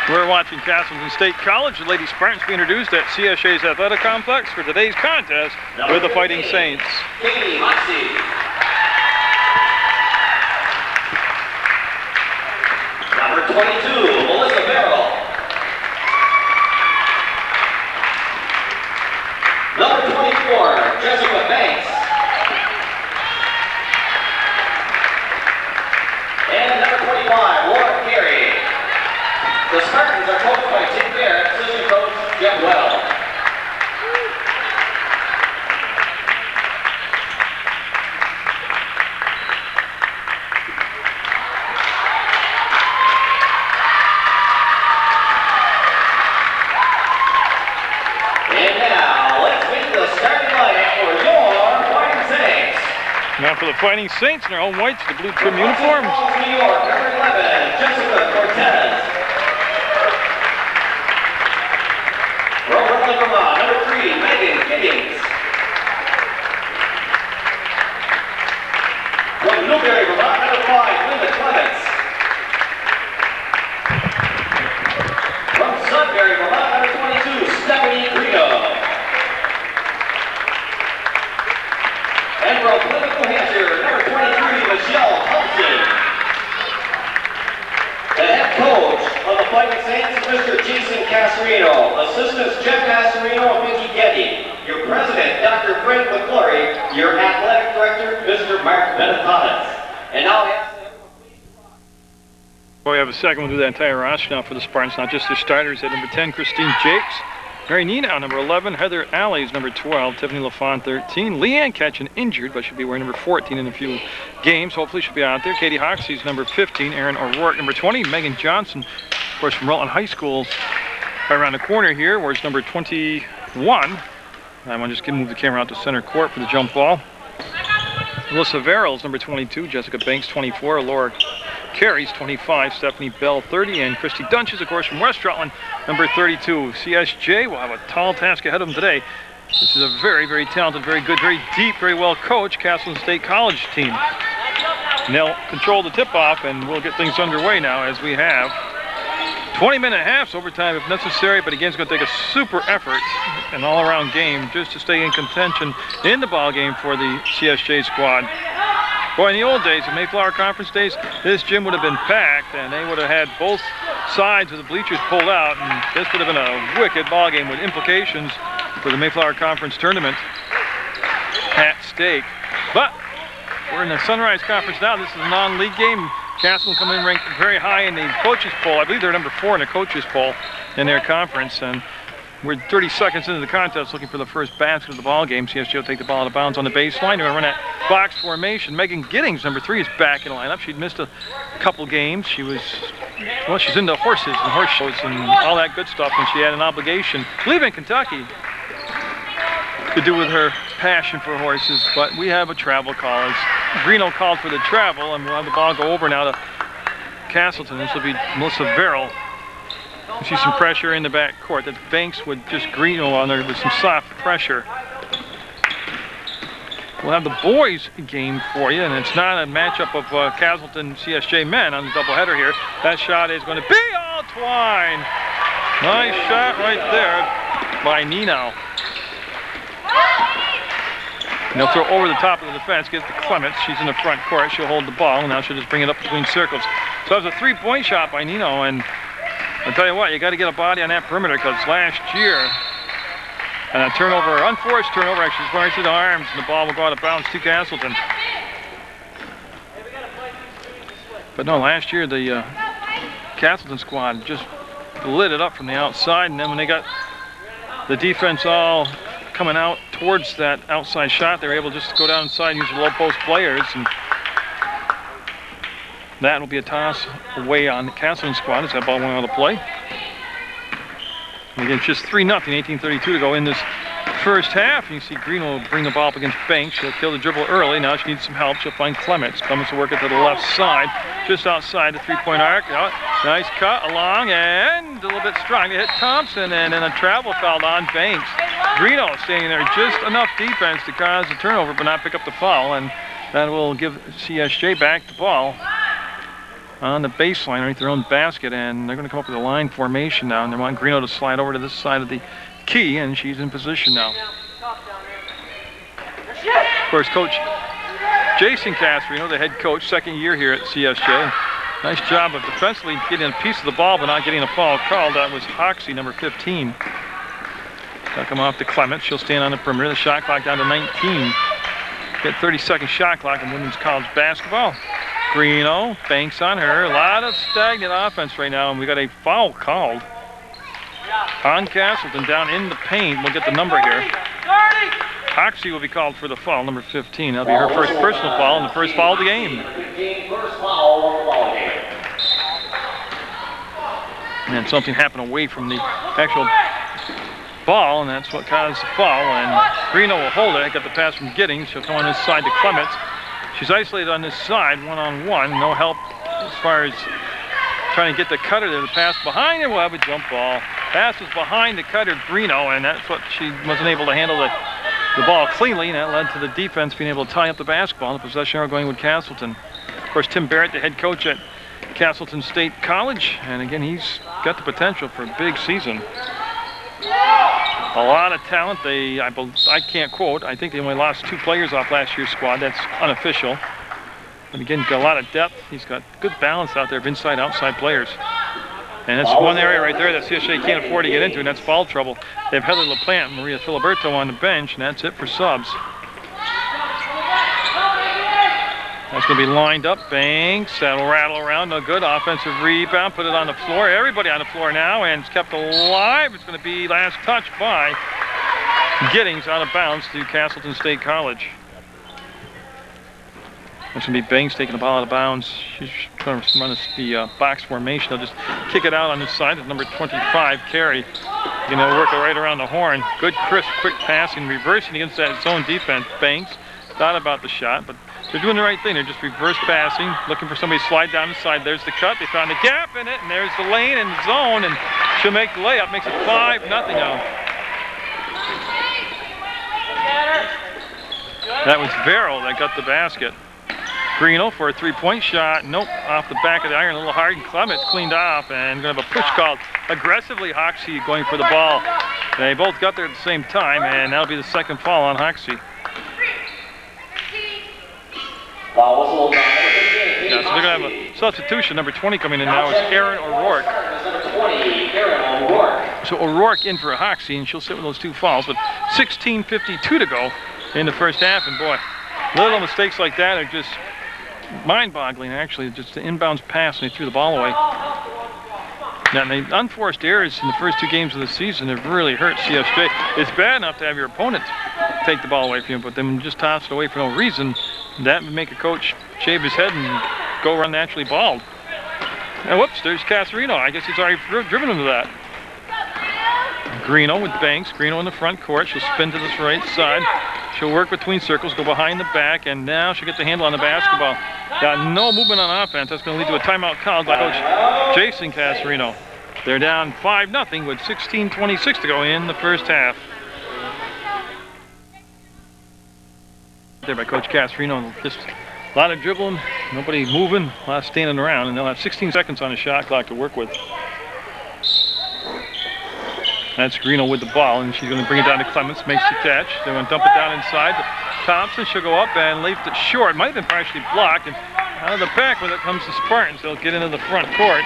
We're watching Castleton State College. The Lady Spartans being introduced at CSJ's Athletic Complex for today's contest with the Fighting Saints. Number 22, Melissa Barrel. Number 24, Jessica Banks. And number 25, Laura Carey. The Spartans are coached by Tim Barrett, assistant coach Jeff Well. And now, let's meet the starting lineup for your Fighting Saints. Now for the Fighting Saints in their own whites, the blue trim uniforms. New York, number 11, Jessica Cortez. From Vermont, number 3, Megan Giddings. From Newberry, Vermont, number 5, Linda Clements. From Sudbury, Vermont, number 22, Stephanie Greeno. And from Plymouth, New Hampshire, number 23, Michelle Thompson. The head coach of the Fighting Saints is Mr. Jason Casarino. Assistants Jeff Casarino and Vicky Getty. Your president, Dr. Frank McClory. Your athletic director, Mr. Mark Benethonis. And now we have a second. We'll do that entire roster now for the Spartans, not just their starters. At number 10, Christine Jakes. Mary Nina, number 11. Heather Alley's number 12. Tiffany LaFont, 13. Leanne Ketchen, injured, but she'll be wearing number 14 in a few games. Hopefully she'll be out there. Katie Hoxie's number 15. Erin O'Rourke, number 20. Megan Johnson, of course, from Rutland High School, right around the corner here, where's number 21. I want to just move the camera out to center court for the jump ball. Melissa Verrills, number 22. Jessica Banks, 24. Laura Carey's 25, Stephanie Bell 30, and Christy Dunches, of course, from West Rutland, number 32. CSJ will have a tall task ahead of them today. This is a very, very talented, very good, very deep, very well coached Castleton State College team. And they'll control the tip-off, and we'll get things underway now as we have 20-minute halves, overtime if necessary, but again, it's going to take a super effort, an all-around game, just to stay in contention in the ball game for the CSJ squad. Boy, in the old days, the Mayflower Conference days, this gym would have been packed, and they would have had both sides of the bleachers pulled out, and this would have been a wicked ball game with implications for the Mayflower Conference tournament at stake. But we're in the Sunrise Conference now. This is a non-league game. Castleton come in ranked very high in the coaches poll. I believe they're number 4 in the coaches poll in their conference, and we're 30 seconds into the contest looking for the first basket of the ball game. CSJ will take the ball out of bounds on the baseline. They're going to run that box formation. Megan Giddings, number 3, is back in the lineup. She'd missed a couple games. She was, well, she's into horses and horse shows and all that good stuff, and she had an obligation, I believe in Kentucky, to do with her passion for horses. But we have a travel call. As Greeno called for the travel, and we'll have the ball go over now to Castleton. This will be Melissa Verrill. You see some pressure in the back court. That Banks would just Greeno on there with some soft pressure. We'll have the boys game for you, and it's not a matchup of Castleton CSJ men on the doubleheader here. That shot is going to be all Twine. Nice shot right there by Nino. And they'll throw over the top of the defense, get to Clements. She's in the front court. She'll hold the ball, and now she'll just bring it up between circles. So that was a 3-point shot by Nino, and I'll tell you what, you got to get a body on that perimeter, because last year, and a turnover, unforced turnover, actually, is right to the arms, and the ball will go out of bounds to Castleton. But no, last year the Castleton squad just lit it up from the outside, and then when they got the defense all coming out towards that outside shot, they were able to just go down inside and use the low post players, and that will be a toss away on the Castleton squad as that ball went out of play. And again, it's just 3-0, 18:32 to go in this first half. You see Greeno will bring the ball up against Banks. She'll kill the dribble early. Now she needs some help. She'll find Clements. Clements will work it to the left side, just outside the 3-point arc. Nice cut along, and a little bit strong to hit Thompson, and then a travel foul on Banks. Greeno staying there, just enough defense to cause the turnover but not pick up the foul, and that will give CSJ back the ball. on the baseline underneath their own basket, and they're going to come up with a line formation now, and they want Greeno to slide over to this side of the key, and she's in position now. Of course, Coach Jason Casarino, the head coach, second year here at CSJ. Nice job of defensively getting a piece of the ball but not getting a foul called. That was Hoxie, number 15. They'll come off to Clements. She'll stand on the perimeter. The shot clock down to 19. Get 30-second shot clock in women's college basketball. Greeno, Banks on her. A lot of stagnant offense right now, and we got a foul called on Castleton down in the paint. We'll get the number here. Hoxie will be called for the foul, number 15. That'll be her first personal foul and the first foul of the game. And something happened away from the actual ball, and that's what caused the foul. And Greeno will hold it. Got the pass from Giddings. She'll come on this side to Clements. She's isolated on this side, one-on-one. No help as far as trying to get the cutter there. The pass behind her. We'll have a jump ball. Pass is behind the cutter, Greeno, and that's what she wasn't able to handle the ball cleanly, and that led to the defense being able to tie up the basketball. The possession arrow going with Castleton. Of course, Tim Barrett, the head coach at Castleton State College, and again, he's got the potential for a big season. A lot of talent. I can't quote, I think they only lost 2 players off last year's squad. That's unofficial. But again, got a lot of depth. He's got good balance out there of inside, outside players. And that's one area right there that CSJ can't afford to get into, and that's foul trouble. They have Heather LaPlante and Maria Filiberto on the bench, and that's it for subs. That's going to be lined up. Banks, that'll rattle around. No good. Offensive rebound. Put it on the floor. Everybody on the floor now, and it's kept alive. It's going to be last touch by Giddings, out of bounds to Castleton State College. It's going to be Banks taking the ball out of bounds. She's trying to run the box formation. They'll just kick it out on this side of number 25, Carey. You know, work it right around the horn. Good, crisp, quick passing, reversing against that zone defense. Banks thought about the shot, but they're doing the right thing. They're just reverse passing, looking for somebody to slide down the side. There's the cut. They found the gap in it, and there's the lane and the zone, and she'll make the layup. Makes it 5-0 now. That was Verrill that got the basket. Greeno for a 3-point shot. Nope, off the back of the iron, a little hard, and Clements cleaned off, and going to have a push called aggressively. Hoxie going for the ball. They both got there at the same time, and that'll be the second foul on Hoxie. Yeah, so they're going to have a substitution. Number 20 coming in now is Erin O'Rourke. So O'Rourke in for Hoxie, and she'll sit with those 2 fouls, but 16:52 to go in the first half, and boy, little mistakes like that are just mind-boggling, actually. Just the inbounds pass, and they threw the ball away. Now, the unforced errors in the first 2 games of the season have really hurt CSJ. It's bad enough to have your opponent take the ball away from you, but then just toss it away for no reason. That would make a coach shave his head and go run naturally bald. And whoops, there's Casarino. I guess he's already driven him to that. Greeno with Banks. Greeno in the front court. She'll spin to this right side. She'll work between circles, go behind the back, and now she'll get the handle on the basketball. Got no movement on offense. That's going to lead to a timeout called by Coach Jason Casarino. They're down 5-0 with 16:26 to go in the first half. There by Coach Casarino. Just a lot of dribbling, nobody moving, a lot of standing around, and they'll have 16 seconds on the shot clock to work with. That's Greeno with the ball, and she's going to bring it down to Clements, makes the catch. They're going to dump it down inside. Thompson, she'll go up and leave it short. Might have been partially blocked, and out of the back when it comes to Spartans, they'll get into the front court.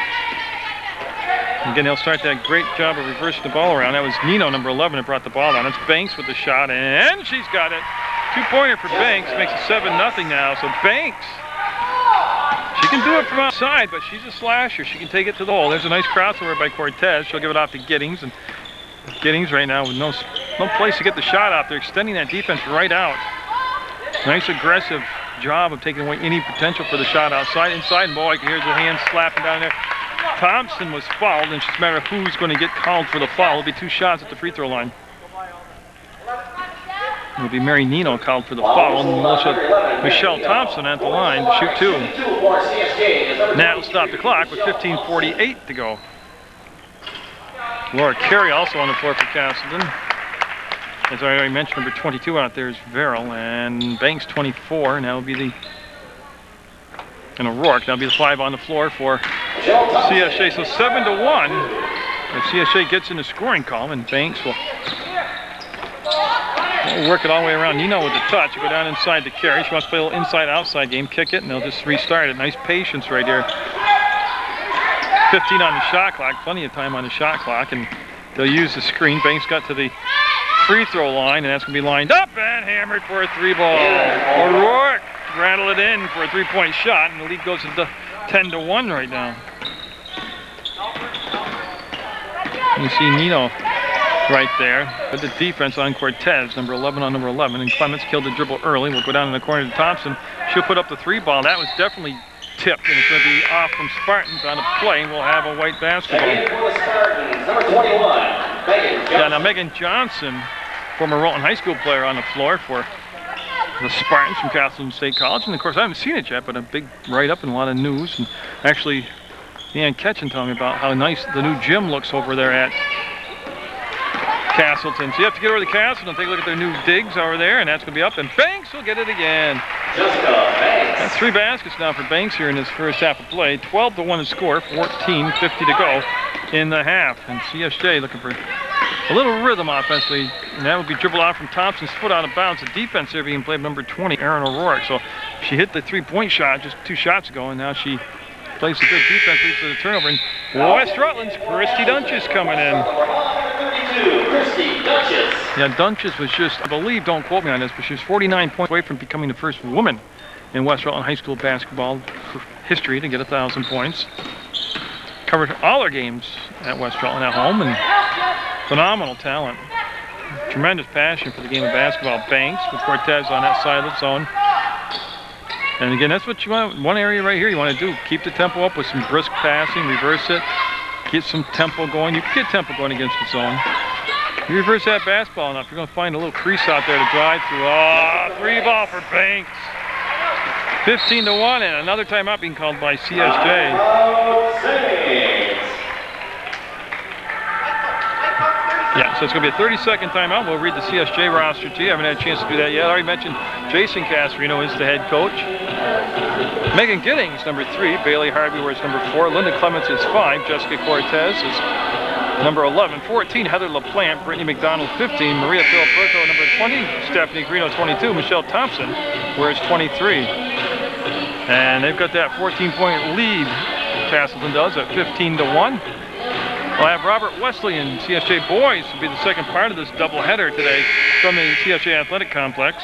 Again, they'll start that great job of reversing the ball around. That was Nino, number 11, that brought the ball down. It's Banks with the shot, and she's got it. 2-pointer for Banks, makes it 7-0 now. So Banks, she can do it from outside, but she's a slasher. She can take it to the hole. There's a nice crossover by Cortez. She'll give it off to Giddings, and Giddings right now with no place to get the shot out. They're extending that defense right out. Nice aggressive job of taking away any potential for the shot outside. Inside, and boy, I can hear the hands slapping down there. Thompson was fouled, and it's just a matter of who's going to get called for the foul. It'll be 2 shots at the free throw line. It'll be Mary Nino called for the foul, and also Michelle Thompson at the line to shoot 2. Now it'll stop the clock with 15:48 to go. Laura Carey also on the floor for Castleton. As I already mentioned, number 22 out there is Verrill, and Banks 24, and that will be the And O'Rourke. That'll be the 5 on the floor for CSJ. So 7-1. If CSJ gets in the scoring column, and Banks will work it all the way around. Nino with the touch. Go down inside the carry. She wants to play a little inside-outside game. Kick it, and they'll just restart it. Nice patience right here. 15 on the shot clock. Plenty of time on the shot clock, and they'll use the screen. Banks got to the free throw line, and that's going to be lined up and hammered for a 3-ball. O'Rourke rattle it in for a 3-point shot, and the lead goes to 10-1 right now. You see Nino right there with the defense on Cortez, number 11 on number 11, and Clements killed the dribble early. We'll go down in the corner to Thompson. She'll put up the 3-ball. That was definitely tipped, and it's going to be off from Spartans on a play, and we'll have a white basketball. Number 21, Megan Johnson. Yeah, now Megan Johnson, former Rolton High School player on the floor for the Spartans from Castleton State College. And of course, I haven't seen it yet, but a big write-up and a lot of news. And actually, Leanne Ketchen told me about how nice the new gym looks over there at Castleton. So you have to get over to Castleton and take a look at their new digs over there, and that's going to be up. And Banks will get it again. That's 3 baskets now for Banks here in this first half of play. 12-1 to score, 14:50 to go in the half. And CSJ looking for a little rhythm offensively, and that would be dribble out from Thompson's foot out of bounds. The defense there being played by number 20, Erin O'Rourke. So she hit the 3-point shot just 2 shots ago, and now she plays a good defense, leads to the turnover. And West Rutland's Christy Dunches coming in. Yeah, Dunches was just, I believe, don't quote me on this, but she was 49 points away from becoming the first woman in West Rutland High School basketball history to get 1,000 points. Covered all her games at West Rutland at home, and phenomenal talent. Tremendous passion for the game of basketball. Banks with Cortez on that side of the zone. And again, that's what you want. One area right here you want to do. Keep the tempo up with some brisk passing, reverse it, get some tempo going. You can get tempo going against the zone. You reverse that basketball enough, you're going to find a little crease out there to drive through. Oh, 3-ball for Banks. 15-1, and another timeout being called by CSJ. Yeah, so it's going to be a 30-second timeout. We'll read the CSJ roster to you. I haven't had a chance to do that yet. I already mentioned Jason Casarino is the head coach. Megan Giddings, number 3. Bailey Harvey wears number 4. Linda Clements is 5. Jessica Cortez is number 11. 14, Heather LaPlante. Brittany McDonald, 15. Maria Filipberto, number 20. Stephanie Greeno, 22. Michelle Thompson wears 23. And they've got that 14-point lead, Castleton does, at 15-1. We'll have Robert Wesley and CSJ boys will be the second part of this doubleheader today from the CSJ Athletic Complex.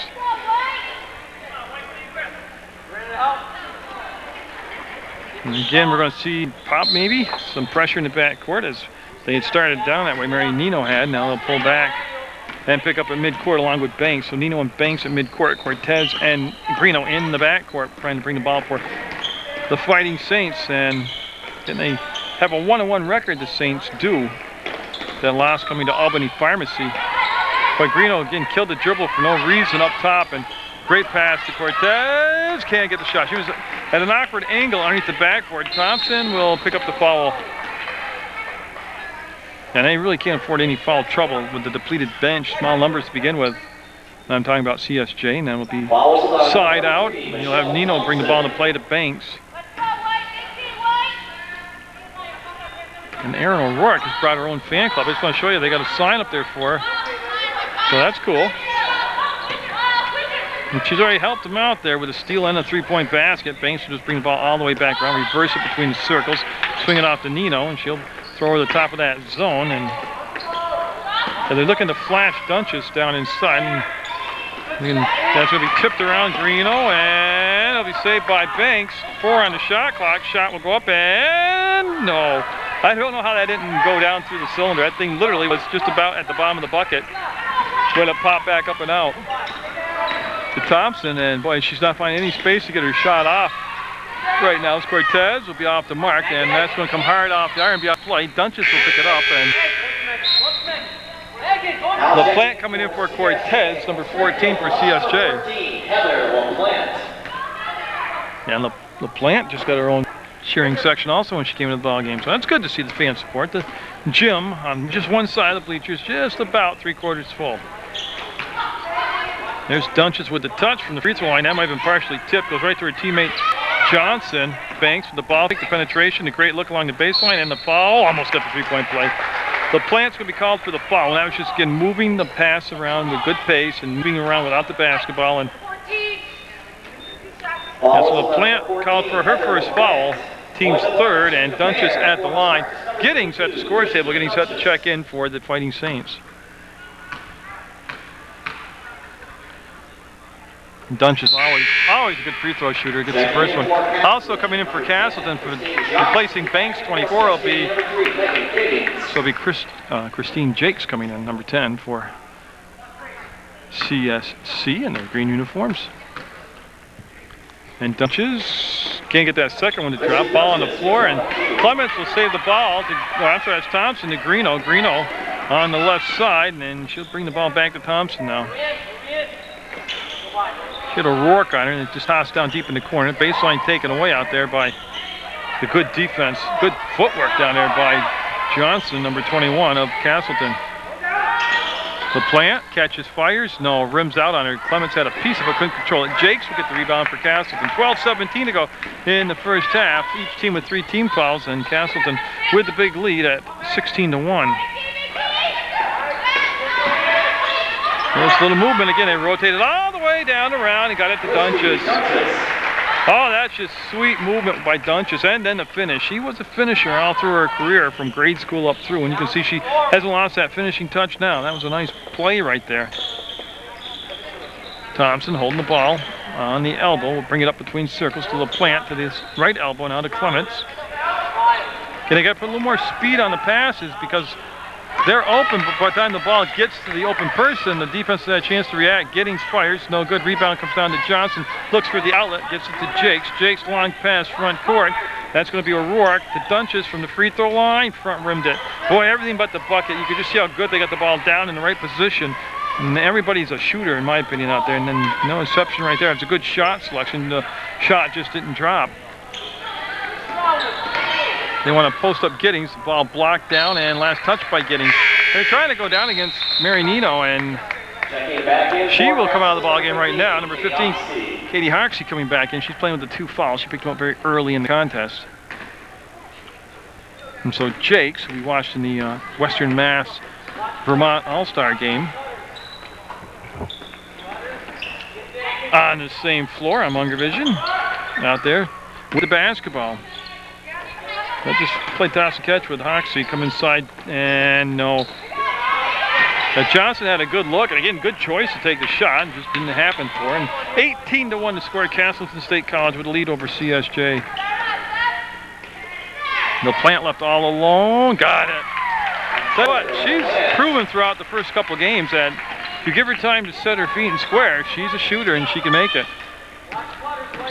And again, we're going to see pop maybe, some pressure in the backcourt as they had started down that way. Mary Nino had. Now they'll pull back and pick up at midcourt along with Banks. So Nino and Banks at midcourt, Cortez and Greeno in the backcourt trying to bring the ball for the Fighting Saints. And then they have a 1-1 record, the Saints do. That loss coming to Albany Pharmacy. But Greeno again killed the dribble for no reason up top, and great pass to Cortez. Can't get the shot. She was at an awkward angle underneath the backboard. Thompson will pick up the foul. And they really can't afford any foul trouble with the depleted bench, small numbers to begin with. And I'm talking about CSJ, and then will be side out. And you'll have Nino bring the ball into play to Banks. And Erin O'Rourke has brought her own fan club. I just want to show you, they got a sign up there for her. So that's cool. And she's already helped them out there with a steal and a 3-point basket. Banks will just bring the ball all the way back around, reverse it between the circles, swing it off to Nino, and she'll throw over the top of that zone. And so they're looking to flash Dunches down inside. And that's going to be tipped around Greeno, and it'll be saved by Banks. 4 on the shot clock. Shot will go up, and no. I don't know how that didn't go down through the cylinder. That thing literally was just about at the bottom of the bucket when it popped back up and out. To Thompson, and boy, she's not finding any space to get her shot off right now. Cortez will be off the mark, and that's going to come hard off the iron, be off play. Dunches will pick it up, and LaPlante coming in for Cortez, number 14 for CSJ. And LaPlante just got her own cheering section also when she came into the ball game, so that's good to see the fan support. The gym on just one side of the bleachers, just about 3/4 full. There's Dunches with the touch from the free throw line. That might have been partially tipped. Goes right to her teammate Johnson banks with the ball, the penetration, the great look along the baseline, and the foul. Almost got the three-point play. The plant's going to be called for the foul. And that was just, again, moving the pass around with good pace and moving around without the basketball. And so the plant called for her first foul, team's third, and Dunches at the line. Giddings at the scores table, getting set to check in for the Fighting Saints. Dunches always a good free throw shooter, gets the first one. Also coming in for Castleton for replacing Banks, 24 will be Christine Jakes coming in, number 10 for CSC in their green uniforms. And Dunches can't get that second one to drop. Ball on the floor, and Clements will save the ball. That's Thompson to Greeno. Greeno on the left side, and then she'll bring the ball back to Thompson now. She had a Rourke on her, and it just tossed down deep in the corner. Baseline taken away out there by the good defense. Good footwork down there by Johnson, number 21 of Castleton. The plant catches, fires, no, rims out on her. Clements had a piece of it, couldn't control it. Jakes will get the rebound for Castleton. 12-17 to go in the first half. Each team with 3 team fouls, and Castleton with the big lead at 16-1. There's a little movement again. They rotated all the way down around and got it to Dunches. Oh, that's just sweet movement by Dunches. And then the finish. She was a finisher all through her career from grade school up through. And you can see she hasn't lost that finishing touch now. That was a nice play right there. Thompson holding the ball on the elbow. We'll bring it up between circles to the plant to this right elbow now to Clements. Can they get a little more speed on the passes because they're open, but by the time the ball gets to the open person, the defense has a chance to react. Giddings fires, no good. Rebound comes down to Johnson. Looks for the outlet, gets it to Jakes. Jakes long pass front court. That's going to be O'Rourke to Dunches from the free throw line. Front rimmed it. Boy, everything but the bucket. You can just see how good they got the ball down in the right position. And everybody's a shooter, in my opinion, out there. And then no exception right there. It's a good shot selection. The shot just didn't drop. They want to post up Giddings. The ball blocked down and last touch by Giddings. They're trying to go down against Marinino, and she will come out of the ball game right now. Number 15, Katie Hoxie coming back in. She's playing with the 2 fouls. She picked them up very early in the contest. And so Jakes, we watched in the Western Mass Vermont All-Star game, on the same floor on Munger Vision, out there with the basketball. They just played toss and catch with Hoxie, come inside, and no. Johnson had a good look, and again, good choice to take the shot, just didn't happen for him. 18-1 to score at Castleton State College with a lead over CSJ. The plant left all alone, got it. Tell you what, she's proven throughout the first couple games that if you give her time to set her feet and square, she's a shooter and she can make it.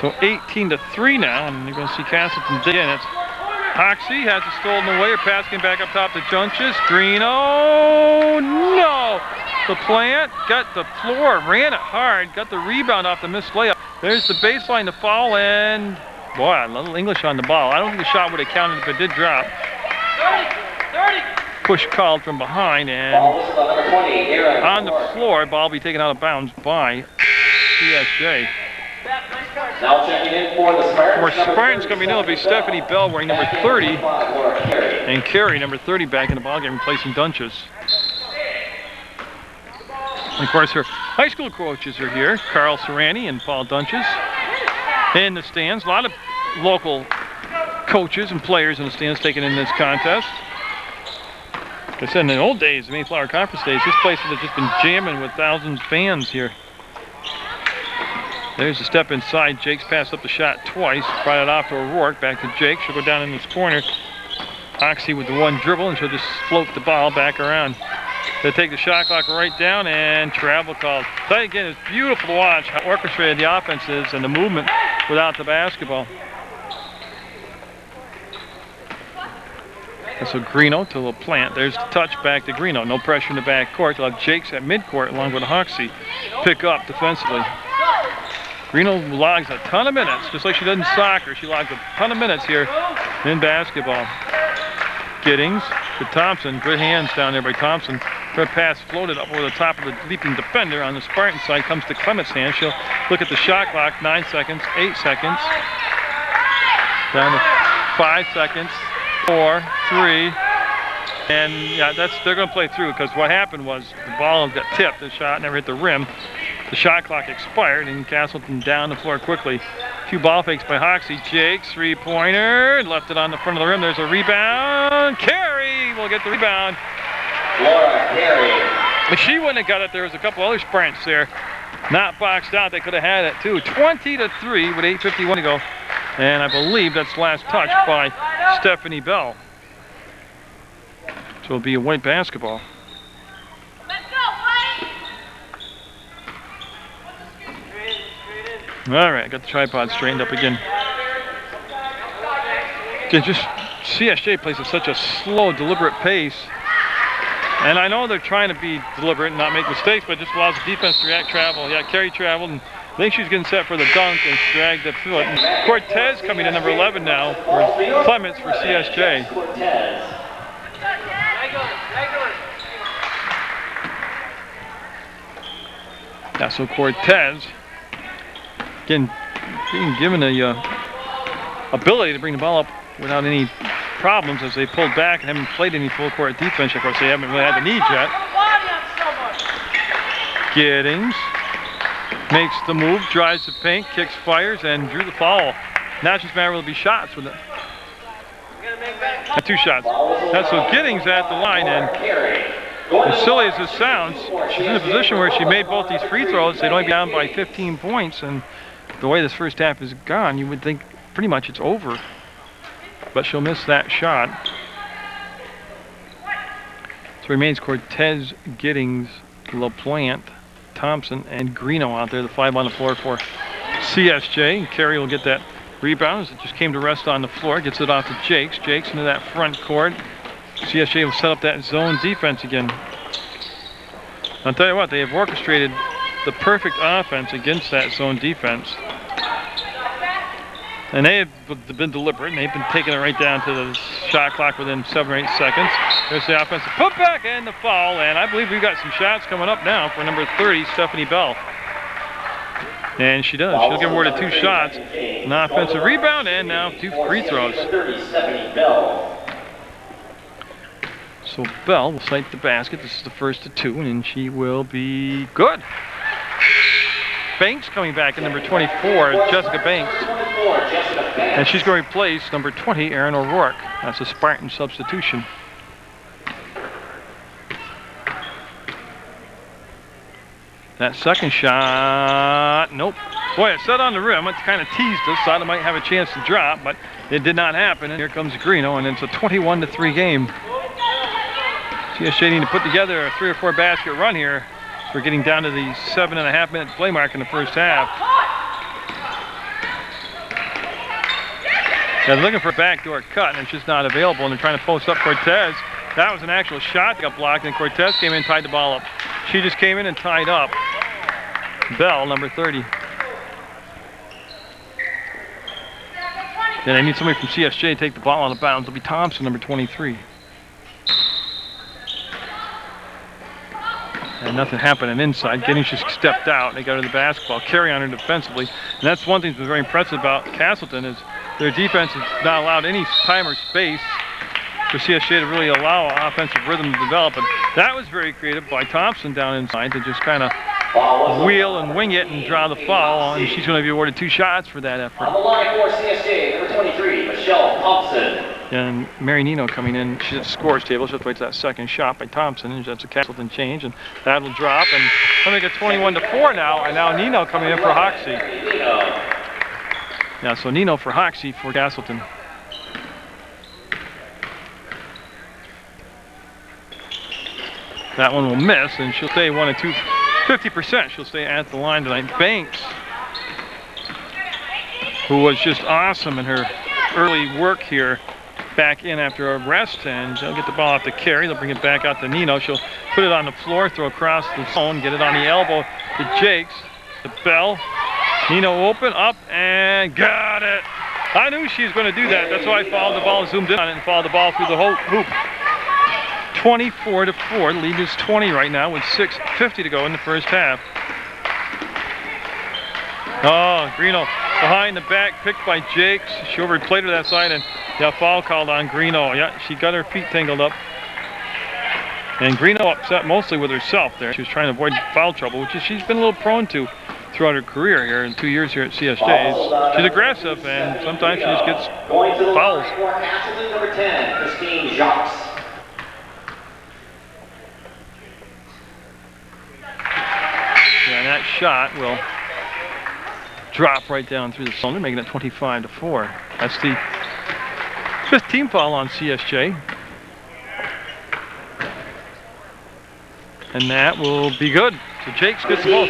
So 18-3 now, and you're going to see Castleton dig in. It's Hoxie has it stolen away. Her pass came back up top to Dunches. Greeno, no! The plant got the floor, ran it hard, got the rebound off the missed layup. There's the baseline, the foul, and boy, a little English on the ball. I don't think the shot would have counted if it did drop. 30. Push called from behind, and on the floor, ball will be taken out of bounds by CSJ. Now checking in for the Spartans. For Spartans coming in will be Stephanie Bell wearing number 30, and Carey, number 30, back in the ballgame, replacing Dunches. And of course, her high school coaches are here, Carl Serrani and Paul Dunches. In the stands, a lot of local coaches and players in the stands taking in this contest. Like I said, in the old days, the Mayflower Conference days, this place would have just been jamming with thousands of fans here. There's a step inside. Jakes passed up the shot twice. Brought it off to O'Rourke. Back to Jakes. She'll go down in this corner. Hoxie with the one dribble, and she'll just float the ball back around. They take the shot clock right down, and travel called. So again, it's beautiful to watch how orchestrated the offense is and the movement without the basketball. And so Greeno to the plant. There's the touch back to Greeno. No pressure in the back court. They'll have Jakes at midcourt along with Hoxie pick up defensively. Greeno logs a ton of minutes, just like she does in soccer. She logs a ton of minutes here in basketball. Giddings to Thompson. Good hands down there by Thompson. Her pass floated up over the top of the leaping defender on the Spartan side. Comes to Clement's hand. She'll look at the shot clock. 9 seconds, 8 seconds. Down to 5 seconds. 4, 3. And yeah, they're going to play through because what happened was the ball got tipped. The shot never hit the rim. The shot clock expired and Castleton down the floor quickly. A few ball fakes by Hoxie. Jakes, three-pointer, left it on the front of the rim. There's a rebound. Carey will get the rebound. Laura Carey. If she wouldn't have got it, there was a couple other sprints there. Not boxed out, they could have had it too. 20-3 with 8:51 to go. And I believe that's last touch by Stephanie Bell. So it'll be a white basketball. All right, got the tripod straightened up again. Just CSJ plays at such a slow, deliberate pace. And I know they're trying to be deliberate and not make mistakes, but it just allows the defense to react, travel. Yeah, Carey traveled, and I think she's getting set for the dunk and dragged the foot. And Cortez coming in number 11 now for Clements for CSJ. Yeah, so Cortez, again, being given the ability to bring the ball up without any problems as they pulled back and haven't played any full court defense. Of course, they haven't really had the need yet. Giddings makes the move, drives the paint, kicks, fires, and drew the foul. Now it's just a matter will be shots with it. 2 shots. That's so Giddings at the line, and as silly as this sounds, she's in a position where she made both these free throws. They'd only be down by 15 points, and the way this first half is gone, you would think pretty much it's over. But she'll miss that shot. So remains Cortez, Giddings, LaPlante, Thompson, and Greeno out there, the 5 on the floor for CSJ. And Carey will get that rebound as it just came to rest on the floor. Gets it off to Jakes. Jakes into that front court. CSJ will set up that zone defense again. I'll tell you what, they have orchestrated the perfect offense against that zone defense. And they have been deliberate, and they've been taking it right down to the shot clock within 7 or 8 seconds. There's the offensive putback and the foul, and I believe we've got some shots coming up now for number 30, Stephanie Bell. And she does. She'll get awarded 2 shots, an offensive rebound, and now 2 free throws. So Bell will sight the basket. This is the first of 2, and she will be good. Banks coming back in number 24, Jessica Banks. And she's going to replace number 20, Erin O'Rourke. That's a Spartan substitution. That second shot, nope. Boy, it set on the rim. It kind of teased us, thought it might have a chance to drop, but it did not happen. And here comes Greeno, and it's a 21-3 game. CSJ need to put together a 3 or 4 basket run here. We're getting down to the 7.5 minute play mark in the first half. They're looking for a backdoor cut, and it's just not available, and they're trying to post up Cortez. That was an actual shot that got blocked, and Cortez came in and tied the ball up. She just came in and tied up. Bell, number 30. Then I need somebody from CSJ to take the ball out of bounds. It'll be Thompson, number 23. And nothing happening inside. Giddings just stepped out. They got her the basketball. Carey on her defensively. And that's one thing that's been very impressive about Castleton is their defense has not allowed any time or space for CSJ to really allow an offensive rhythm to develop. And that was very creative by Thompson down inside to just kind of wheel and wing it and draw the foul. And she's going to be awarded 2 shots for that effort. On the line for CSJ, number 23, Michelle Thompson. And Mary Nino coming in, she's at the scores table. She'll have to wait for that second shot by Thompson, and that's a Castleton change, and that'll drop. And let me get 21-4 now, and now Nino coming in for Hoxie. Yeah, so Nino for Hoxie for Castleton. That one will miss, and she'll stay 1 and 2, 50%. She'll stay at the line tonight. Banks, who was just awesome in her early work here, back in after a rest, and she'll get the ball out to Carey. They'll bring it back out to Nino. She'll put it on the floor, throw across the zone, get it on the elbow to Jakes. The Bell. Nino open, up, and got it. I knew she was going to do that. That's why I followed the ball and zoomed in on it and followed the ball through the whole hoop. 24-4. The lead is 20 right now with 6:50 to go in the first half. Oh, Greeno behind the back, picked by Jakes. She overplayed her that side, and got foul called on Greeno. Yeah, she got her feet tangled up. And Greeno upset mostly with herself there. She was trying to avoid foul trouble, which she's been a little prone to throughout her career here in 2 years here at CSJ. She's aggressive, and sometimes she just gets fouls. Number 10, Christine Jacques. Yeah, and that shot will drop right down through the zone, making it 25-4. That's the 5th team foul on CSJ. And that will be good. So Jakes gets the ball.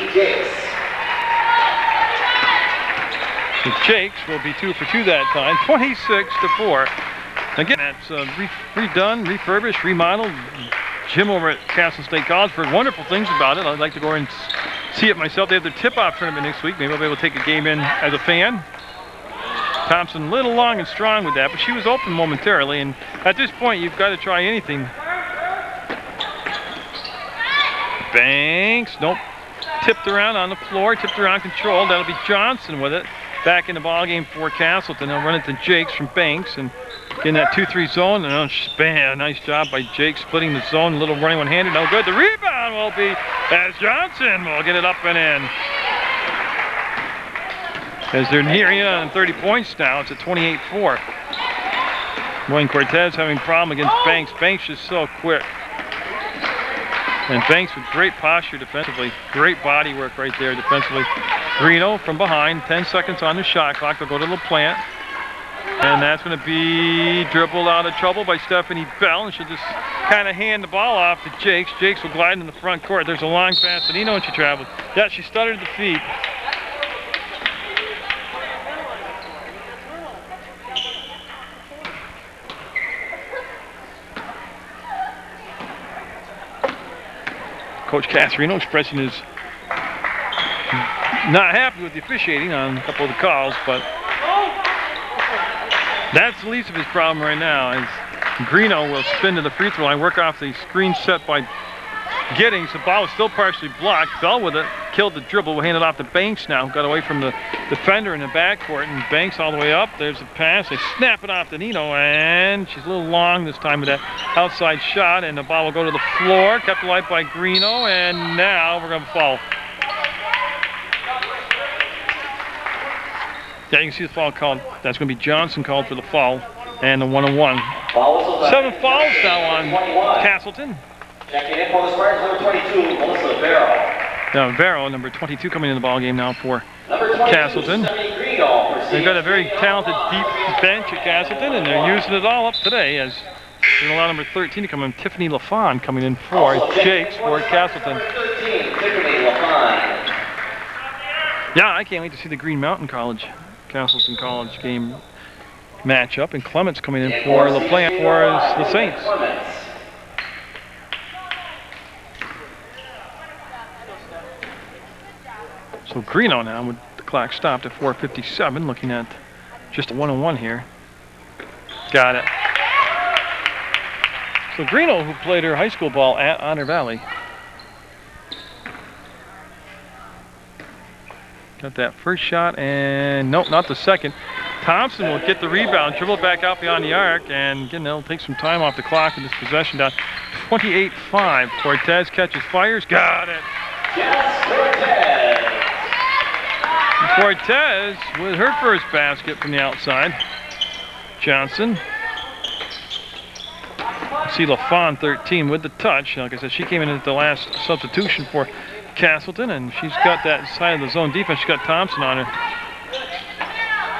So Jakes will be 2 for 2 that time, 26-4. Again, that's redone, refurbished, remodeled. Gym over at Castle State College. Heard wonderful things about it. I'd like to go over and see it myself. They have their tip-off tournament next week. Maybe I'll be able to take a game in as a fan. Thompson a little long and strong with that, but she was open momentarily. And at this point, you've got to try anything. Banks, nope. Tipped around on the floor, tipped around controlled. That'll be Johnson with it. Back in the ballgame for Castleton. They'll run it to Jakes from Banks and get in that 2-3 zone. And bam, nice job by Jakes splitting the zone. A little running one-handed. No good. The rebound will be as Johnson will get it up and in. As they're nearing on 30 points now, it's at 28-4. Wayne Cortez having a problem against Banks. Banks is so quick. And Banks with great posture defensively. Great body work right there defensively. Greeno from behind, 10 seconds on the shot clock. They'll go to LaPlante. And that's going to be dribbled out of trouble by Stephanie Bell. And she'll just kind of hand the ball off to Jakes. Jakes will glide in the front court. There's a long pass to Nino and she traveled. Yeah, she stuttered the feet. Coach Casarino expressing his not happy with the officiating on a couple of the calls, but that's the least of his problem right now. As Greeno will spin to the free throw line, work off the screen set by Giddings. The ball is still partially blocked. Bell with it, killed the dribble. We'll hand it off to Banks now. Got away from the defender in the backcourt, and Banks all the way up. There's a pass. They snap it off to Nino, and she's a little long this time with that outside shot, and the ball will go to the floor. Kept alive by Greeno, and now we're going to foul. Yeah, you can see the foul called. That's going to be Johnson called for the foul, and the 1-on-1. 7 fouls now on Castleton. Checking in for the Spartans, number 22, Melissa Barrow. Now Barrow, number 22, coming in the ball game now for Castleton. They've got a very talented deep bench at Castleton, and they're using it all up today as they're going to allow number 13 to come in. Tiffany LaFawn coming in for Jakes for Castleton. Yeah, I can't wait to see the Green Mountain College, Castleton College game matchup, and Clements coming in for LaPlante for the Saints. So Greeno now with the clock stopped at 4:57, looking at just a 1-on-1 here. Got it. So Greeno, who played her high school ball at Honor Valley. Got that first shot, and nope, not the second. Thompson will get the rebound, dribble it back out beyond the arc, and again, they'll take some time off the clock in this possession down 28-5. Cortez catches, fires, got it. Yes, Cortez with her first basket from the outside. Johnson. See LaFawn 13 with the touch. Like I said, she came in at the last substitution for Castleton, and she's got that side of the zone defense. She's got Thompson on her.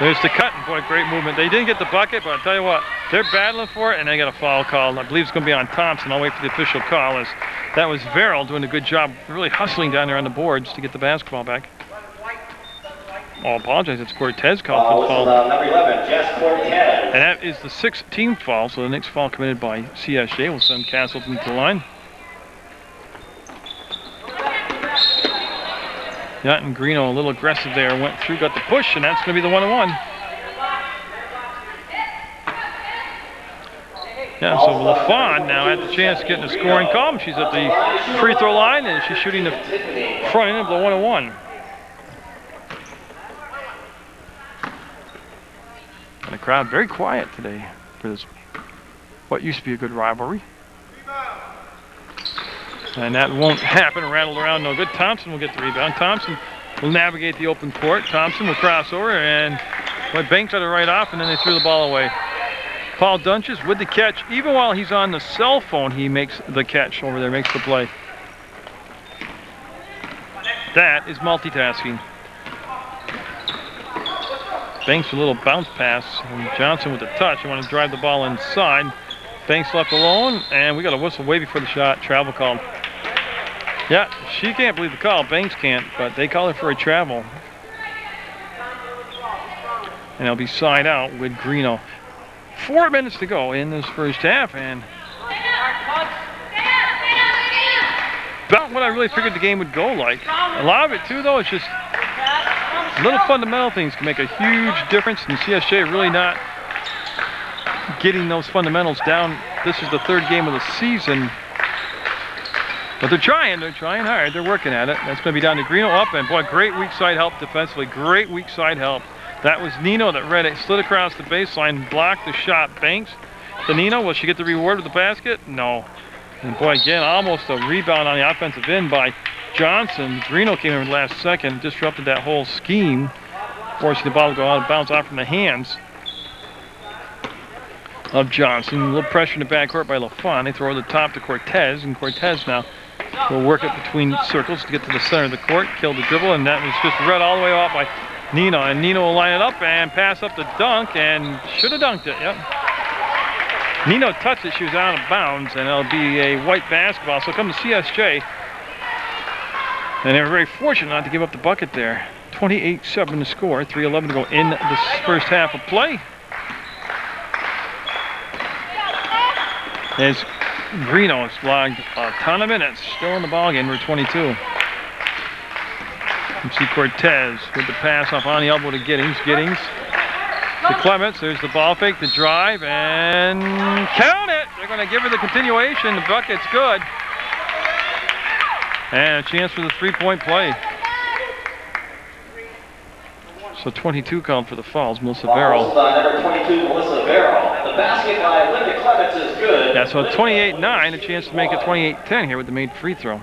There's the cut, and boy, great movement. They didn't get the bucket, but I'll tell you what, they're battling for it, and they got a foul call. I believe it's going to be on Thompson. I'll wait for the official call, as that was Verrill doing a good job, really hustling down there on the boards to get the basketball back. I apologize, it's Cortez called for the foul. Number 11, Jess Cortez. And that is the 6th team foul, so the next foul committed by CSJ will send Castleton to the line. Yeah, and Greeno a little aggressive there, went through, got the push, and that's going to be the 1-on-1. Yeah, so LaFawn now had the chance to get in the scoring column. She's at the free throw line, and she's shooting the front end of the 1-on-1. crowd very quiet today for this, what used to be a good rivalry. And that won't happen. Rattled around, no good. Thompson will get the rebound. Thompson will navigate the open court. Thompson will cross over, and boy, Banks got it right off, and then they threw the ball away. Paul Dunches with the catch. Even while he's on the cell phone, he makes the catch over there, makes the play. That is multitasking. Banks with a little bounce pass, and Johnson with the touch. I want to drive the ball inside. Banks left alone, and we got a whistle way before the shot. Travel called. Yeah, she can't believe the call. Banks can't, but they call her for a travel. And it'll be side out with Greeno. 4 minutes to go in this first half, and about what I really figured the game would go like. A lot of it too, though, is just little fundamental things can make a huge difference, and CSJ really not getting those fundamentals down. This is the 3rd game of the season, but they're trying hard, they're working at it. That's going to be down to Greeno up, and boy, great weak side help defensively, great weak side help. That was Nino that read it, slid across the baseline, blocked the shot. Banks to Nino. Will she get the reward with the basket? No. And boy, again, almost a rebound on the offensive end by Johnson. Greeno came in last second, disrupted that whole scheme, forcing the ball to go out of bounds off from the hands of Johnson. A little pressure in the backcourt by LaFawn. They throw over the top to Cortez, and Cortez now will work it between circles to get to the center of the court, kill the dribble, and that was just read all the way off by Nino, and Nino will line it up and pass up the dunk, and should have dunked it, yep. Nino touched it, she was out of bounds, and it'll be a white basketball. So come to CSJ, and they were very fortunate not to give up the bucket there. 28-7 to score, 3:11 to go in this first half of play. As Greeno has logged a ton of minutes, still in the ballgame, number 22. You see Cortez with the pass off on the elbow to Giddings. Giddings to Clements. There's the ball fake, the drive, and count it! They're going to give her the continuation. The bucket's good. And a chance for the 3-point play. So 22 called for the fouls. Melissa Barrow. Number 22, Melissa Barrow. The basket by Linda Clements is good. Yeah, so 28-9, a chance to make it 28-10 here with the made free throw.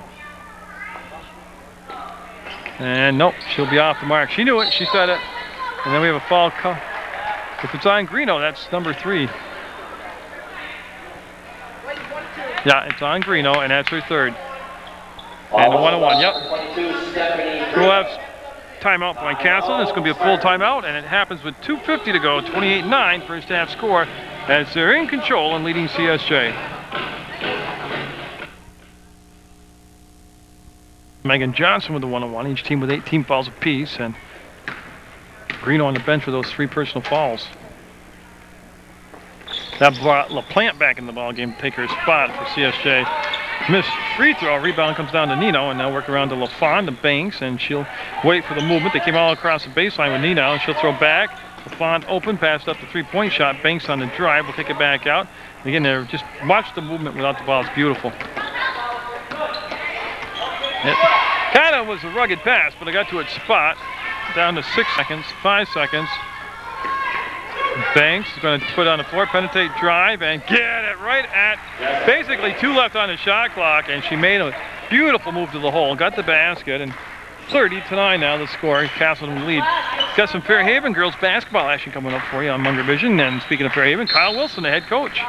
And nope, she'll be off the mark. She knew it, she said it. And then we have a foul call. If it's on Greeno, that's number 3. Yeah, it's on Greeno, and that's her 3rd. And a 1-on-1, yep. We'll have timeout by Castle. It's going to be a full timeout, and it happens with 2:50 to go, 28-9, first half score, as they're in control and leading CSJ. Megan Johnson with the 1-on-1, each team with 18 fouls apiece, and Greeno on the bench for those 3 personal fouls. That brought LaPlante back in the ballgame to take her spot for CSJ. Missed free throw, rebound comes down to Nino, and now work around to LaFawn, to Banks, and she'll wait for the movement. They came all across the baseline with Nino, and she'll throw back. LaFawn open, passed up the 3-point shot. Banks on the drive, will take it back out. Again, they're just watch the movement without the ball, it's beautiful. It kind of was a rugged pass, but it got to its spot. Down to 6 seconds, 5 seconds. Banks is going to put on the floor, penetrate, drive, and get it right at basically 2 left on the shot clock, and she made a beautiful move to the hole, got the basket, and 30-9 now the score. Castleton lead. Got some Fairhaven girls basketball action coming up for you on Munger Vision. And speaking of Fairhaven, Kyle Wilson, the head coach,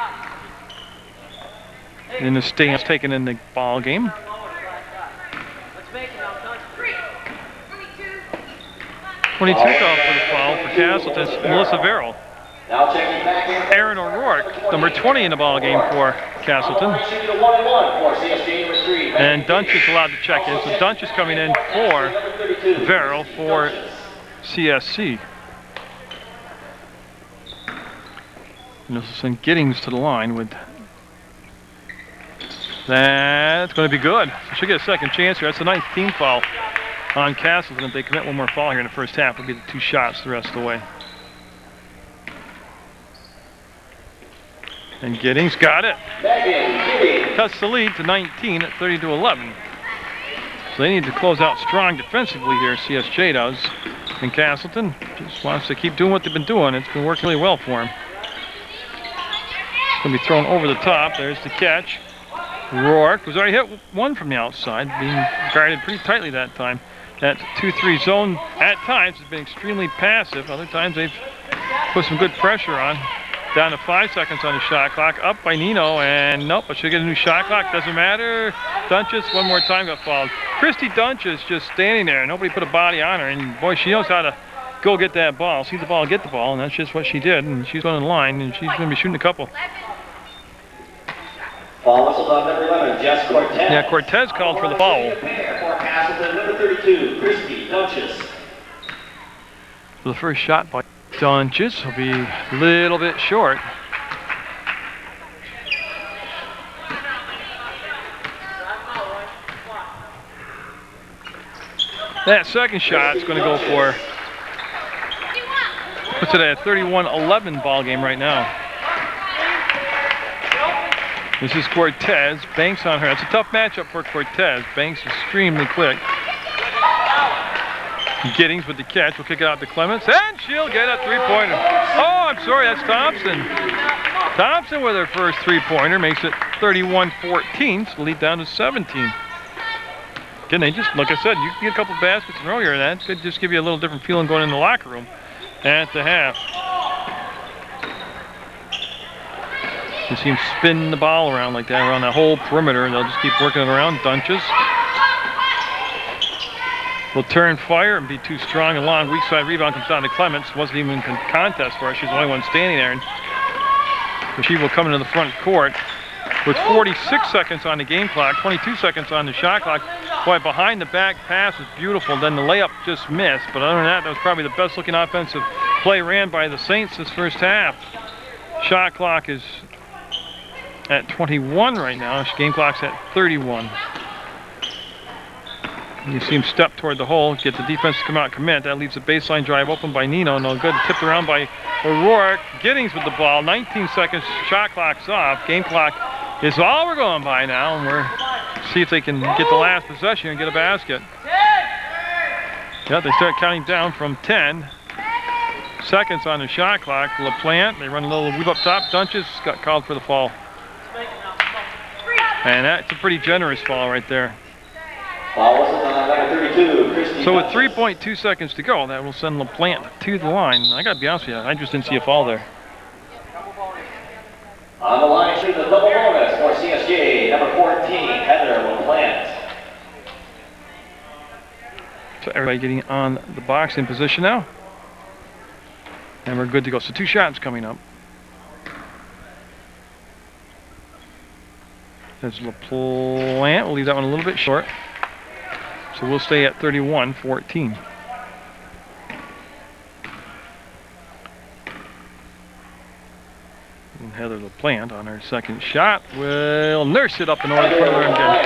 in the stands taking in the ball game. 22 called for the foul for Castleton. Melissa Verrill. Now checking back in. Aaron O'Rourke, number 20 in the ball game for Castleton. And Dunch is allowed to check in. So Dunch is coming in for Verrill for CSC. And this will send Giddings to the line with that's going to be good. So she'll get a second chance here. That's the 9th team foul on Castleton. If they commit one more foul here in the first half, it'll be the 2 shots the rest of the way. And Giddings got it. Cuts the lead to 19 at 30-11. So they need to close out strong defensively here, CSJ does. And Castleton just wants to keep doing what they've been doing. It's been working really well for him. Going to be thrown over the top. There's the catch. Rourke was already hit one from the outside, being guarded pretty tightly that time. That 2-3 zone at times has been extremely passive. Other times they've put some good pressure on. Down to 5 seconds on the shot clock. Up by Nino, and nope, I should get a new shot clock. Doesn't matter. Dunches one more time got fouled. Christy Dunches just standing there. Nobody put a body on her, and boy, she knows how to go get that ball. See the ball, get the ball, and that's just what she did. And she's on the line, and she's going to be shooting a couple. Foul whistle on number 11, Jess Cortez. Yeah, Cortez called for the foul. For Castleton, number 32, Christy Dunches. The first shot by Dunches will be a little bit short. That second shot is going to go for, puts it at a 31-11 ball game right now. This is Cortez. Banks on her. It's a tough matchup for Cortez. Banks extremely quick. Giddings with the catch. We'll kick it out to Clements, and she'll get a three-pointer. Oh, I'm sorry, that's Thompson. Thompson with her first three-pointer makes it 31-14, so lead down to 17. Again, they just, like I said, you can get a couple baskets in a row here, and that could just give you a little different feeling going in the locker room at the half. You see him spin the ball around like that, around that whole perimeter, and they'll just keep working it around. Dunches will turn fire and be too strong and long. Weak side rebound comes down to Clements. Wasn't even in contest for her. She's the only one standing there. And she will come into the front court with 46 seconds on the game clock, 22 seconds on the shot clock. Boy, behind the back pass was beautiful. Then the layup just missed. But other than that, that was probably the best looking offensive play ran by the Saints this first half. Shot clock is at 21 right now. Game clock's at 31. You see him step toward the hole, get the defense to come out and commit. That leaves the baseline drive open by Nino. No good. Tipped around by O'Rourke. Giddings with the ball. 19 seconds. Shot clock's off. Game clock is all we're going by now. And we're see if they can get the last possession and get a basket. Yeah, they start counting down from 10 seconds on the shot clock. LaPlante, they run a little weave up top. Dunches got called for the foul. And that's a pretty generous foul right there. So with 3.2 seconds to go, that will send LaPlante to the line. I got to be honest with you, I just didn't see a foul there. On the line, shooting the double bonus for CSJ, number 14, Heather LaPlante. So everybody getting on the boxing position now. And we're good to go. So 2 shots coming up. There's LaPlante. We'll leave that one a little bit short. So we'll stay at 31-14. And Heather LaPlante on her second shot will nurse it up in order to put her again.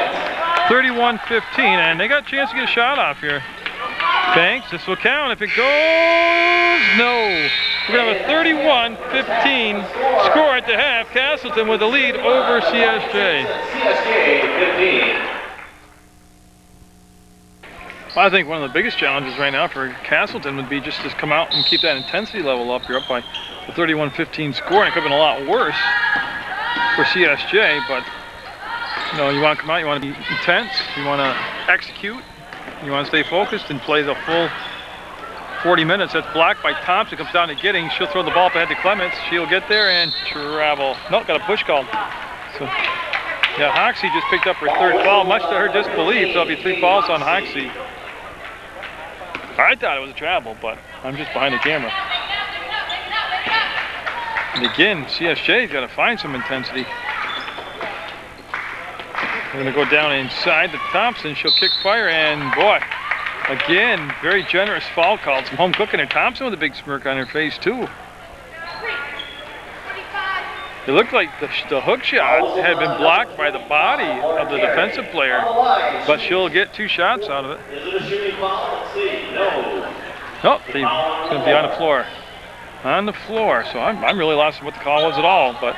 31-15, and they got a chance to get a shot off here. Banks, this will count. If it goes, no. We're going to have a 31-15 score at the half. Castleton with the lead over CSJ. I think one of the biggest challenges right now for Castleton would be just to come out and keep that intensity level up. You're up by the 31-15 score, and it could have been a lot worse for CSJ, but you know, you want to come out, you want to be intense, you want to execute, you want to stay focused and play the full 40 minutes. That's blocked by Thompson. Comes down to Giddings. She'll throw the ball up ahead to Clements. She'll get there and travel. Nope, got a push call. So, yeah, Hoxie just picked up her third foul, much to her disbelief. There'll be 3 fouls on Hoxie. I thought it was a travel, but I'm just behind the camera. And again, CSJ's got to find some intensity. We're going to go down inside to Thompson. She'll kick fire, and boy, again, very generous foul called. Some home cooking there. Thompson with a big smirk on her face, too. It looked like the hook shot had been blocked by the body of the defensive player, but she'll get 2 shots out of it. Nope, she's going to be on the floor. On the floor, so I'm really lost in what the call was at all, but.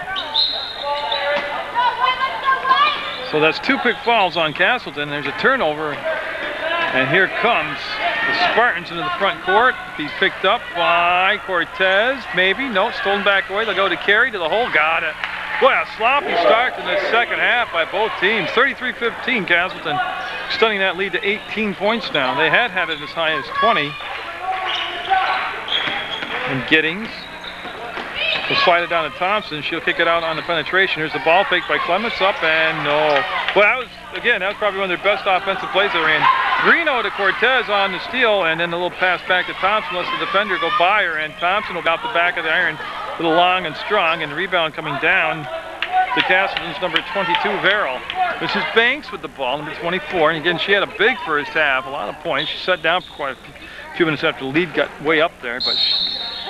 So that's 2 quick fouls on Castleton. There's a turnover, and here comes The Spartans into the front court. He's picked up by Cortez. Maybe. No, stolen back away. They'll go to Carey to the hole. Got it. Boy, a sloppy start in the second half by both teams. 33-15, Castleton extending that lead to 18 points now. They had it as high as 20. And Giddings will slide it down to Thompson. She'll kick it out on the penetration. Here's the ball fake by Clements up and no. Well, that was probably one of their best offensive plays they ran. Greeno to Cortez on the steal, and then a little pass back to Thompson. Lets the defender go by her, and Thompson will out the back of the iron. A little long and strong, and the rebound coming down to Castleton's number 22, Verrill. This is Banks with the ball, number 24. And again, she had a big first half, a lot of points. She sat down for quite a few minutes after the lead got way up there, but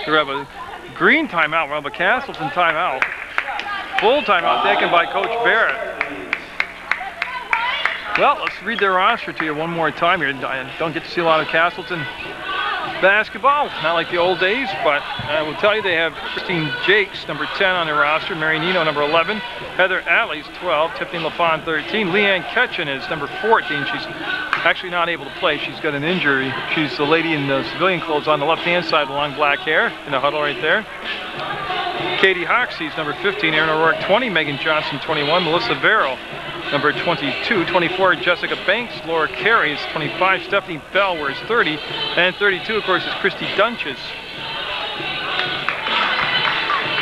we have a green timeout. We'll have a Castleton timeout. Full timeout taken by Coach Barrett. Well, let's read their roster to you one more time here. I don't get to see a lot of Castleton basketball, not like the old days, but I will tell you they have Christine Jakes, number 10 on their roster, Mary Nino, number 11, Heather Alley's 12, Tiffany LaFawn, 13, Leanne Ketchen is number 14. She's actually not able to play. She's got an injury. She's the lady in the civilian clothes on the left-hand side, long black hair, in the huddle right there. Katie Hoxie's number 15, Erin O'Rourke 20, Megan Johnson 21, Melissa Verrill number 22, 24, Jessica Banks, Laura Carey is 25, Stephanie Bell wears 30, and 32, of course, is Christy Dunches.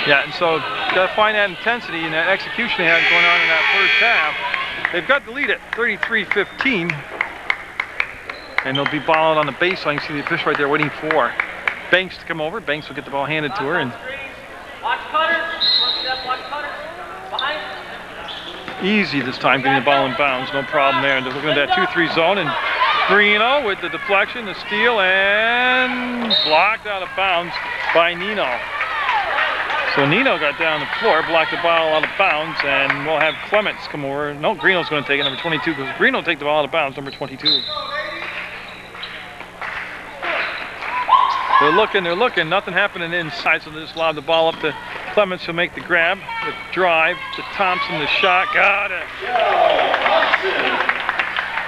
Yeah, and so got to find that intensity and that execution they had going on in that first half. They've got the lead at 33-15, and they'll be balling on the baseline. You see the official right there waiting for Banks to come over. Banks will get the ball handed to her, and watch Cutter. One step, watch Cutter. Behind. Easy this time getting the ball in bounds, no problem there. And they're looking at that 2-3 zone, and Greeno with the deflection, the steal, and blocked out of bounds by Nino. So Nino got down the floor, blocked the ball out of bounds, and we'll have Clements come over. No, Greeno's going to take it, number 22, because Greeno will take the ball out of bounds, number 22. They're looking, nothing happening inside, so they just lob the ball up to Clements, who'll make the grab, the drive to Thompson, the shot, got it.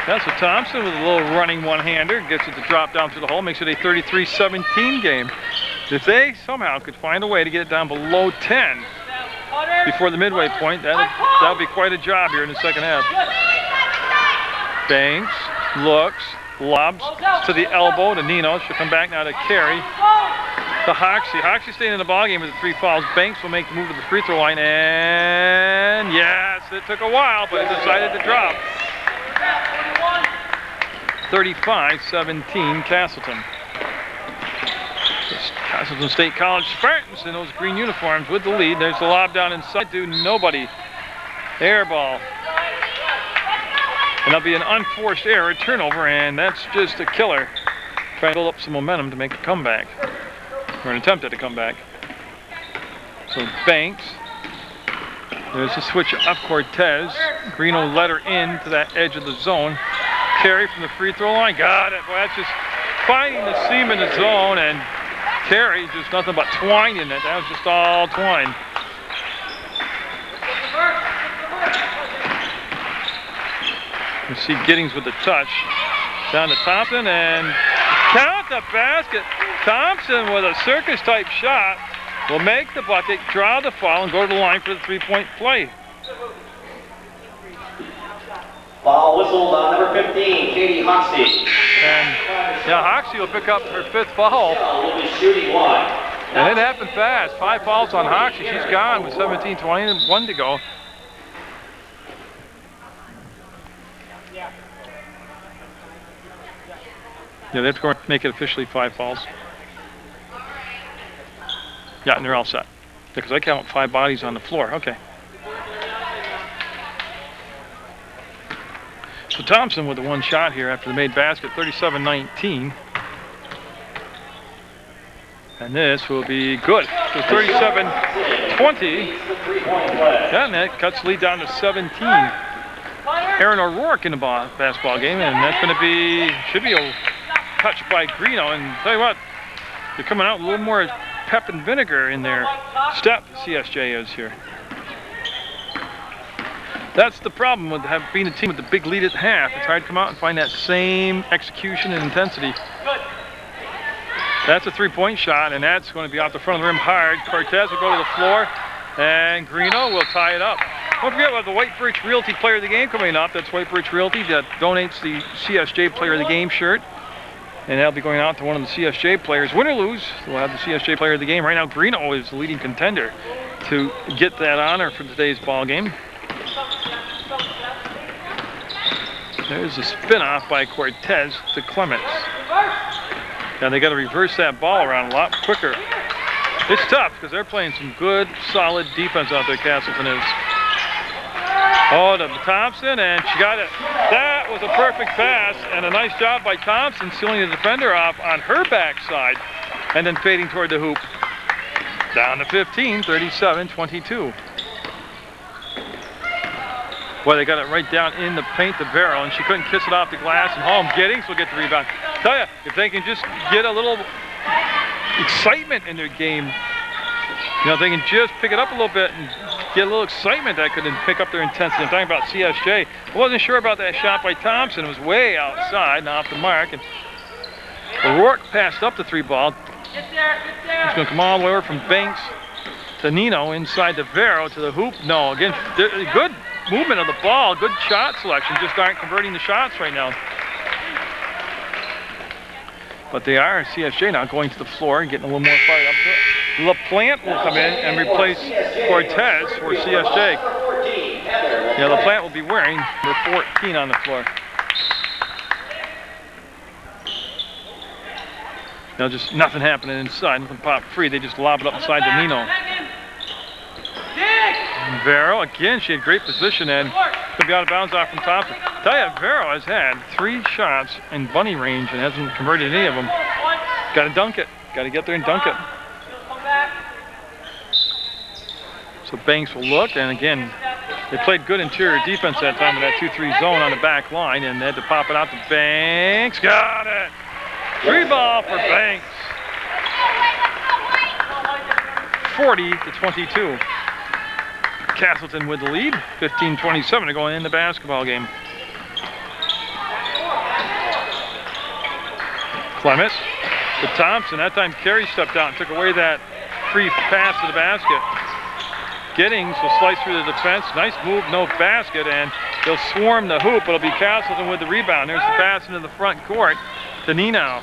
That's a Thompson with a little running one-hander, gets it to drop down through the hole, makes it a 33-17 game. If they somehow could find a way to get it down below 10 before the midway point, that'll be quite a job here in the second half. Banks looks, lobs to the elbow to Nino. She'll come back now to Carey. To Hoxie. Hoxie staying in the ballgame with the 3 fouls. Banks will make the move to the free throw line, and yes, it took a while, but it decided to drop. 35-17 Castleton. Castleton State College Spartans in those green uniforms with the lead. There's the lob down inside to nobody. Air ball. And that'll be an unforced error, turnover, and that's just a killer. Trying to build up some momentum to make a comeback. Or an attempt at a comeback. So Banks. There's a switch up Cortez. Greeno let her in to that edge of the zone. Carey from the free throw line. Got it. Well, that's just finding the seam in the zone, and Carey just nothing but twine in it. That was just all twine. You see Giddings with the touch. Down to Thompson and count the basket. Thompson with a circus type shot will make the bucket, draw the foul, and go to the line for the 3-point play. Foul whistled on number 15, Katie Hoxie. And yeah, Hoxie will pick up her 5th foul. Will be shooting 1. And it happened fast. 5 fouls on Hoxie. She's gone with 17:20 and 1 to go. Yeah, they have to make it officially 5 fouls. Yeah, and they're all set. Because I count 5 bodies on the floor. Okay. So Thompson with the 1 shot here after the made basket, 37-19. And this will be good. So 37-20. Yeah, and that cuts the lead down to 17. Erin O'Rourke in the basketball game, and that's going to be, should be a touch by Greeno. And tell you what, they're coming out with a little more pep and vinegar in their step, CSJ is here. That's the problem with being a team with the big lead at half. It's hard to come out and find that same execution and intensity That's a three-point shot, and that's going to be off the front of the rim hard. Cortez will go to the floor, and Greeno will tie it up. Don't forget, we have the White Birch Realty Player of the Game coming up. That's White Birch Realty that donates the CSJ Player of the Game shirt. And that'll be going out to one of the CSJ players. Win or lose, we'll have the CSJ Player of the Game. Right now, Greeno is the leading contender to get that honor for today's ball game. There's a spin-off by Cortez to Clements. Now they got to reverse that ball around a lot quicker. It's tough because they're playing some good, solid defense out there, Castleton is. Oh, to Thompson, and she got it. That was a perfect pass, and a nice job by Thompson sealing the defender off on her backside, and then fading toward the hoop. Down to 15, 37-22. Boy, they got it right down in the paint to Vero, and she couldn't kiss it off the glass, and Holm Giddings will get the rebound. Tell you, if they can just get a little excitement in their game, you know, if they can just pick it up a little bit and get a little excitement, that could pick up their intensity. I'm talking about CSJ. I wasn't sure about that shot by Thompson. It was way outside and off the mark. And O'Rourke passed up the three ball. He's going to come all the way over from Banks to Nino, inside to Vero, to the hoop. No, again, good movement of the ball, good shot selection, just aren't converting the shots right now. But they are, CSJ now going to the floor and getting a little more fired up. LaPlante will come in and replace Cortez for CSJ. Yeah, LaPlante will be wearing number 14 on the floor. Now just nothing happening inside, nothing popped free. They just lob it up inside to Nino. Vero, again, she had great position and could be out of bounds off from Thompson. Tell you, Vero has had 3 shots in bunny range and hasn't converted any of them. Got to dunk it. Got to get there and dunk it. So Banks will look, and again, they played good interior defense that time in that 2-3 zone on the back line, and they had to pop it out to Banks. Got it! 3 ball for Banks. 40-22. Castleton with the lead, 15-27 to go in the basketball game. Clements to Thompson. That time Carey stepped out and took away that free pass to the basket. Giddings will slice through the defense. Nice move, no basket, and they'll swarm the hoop. It'll be Castleton with the rebound. There's the pass into the front court to Nino.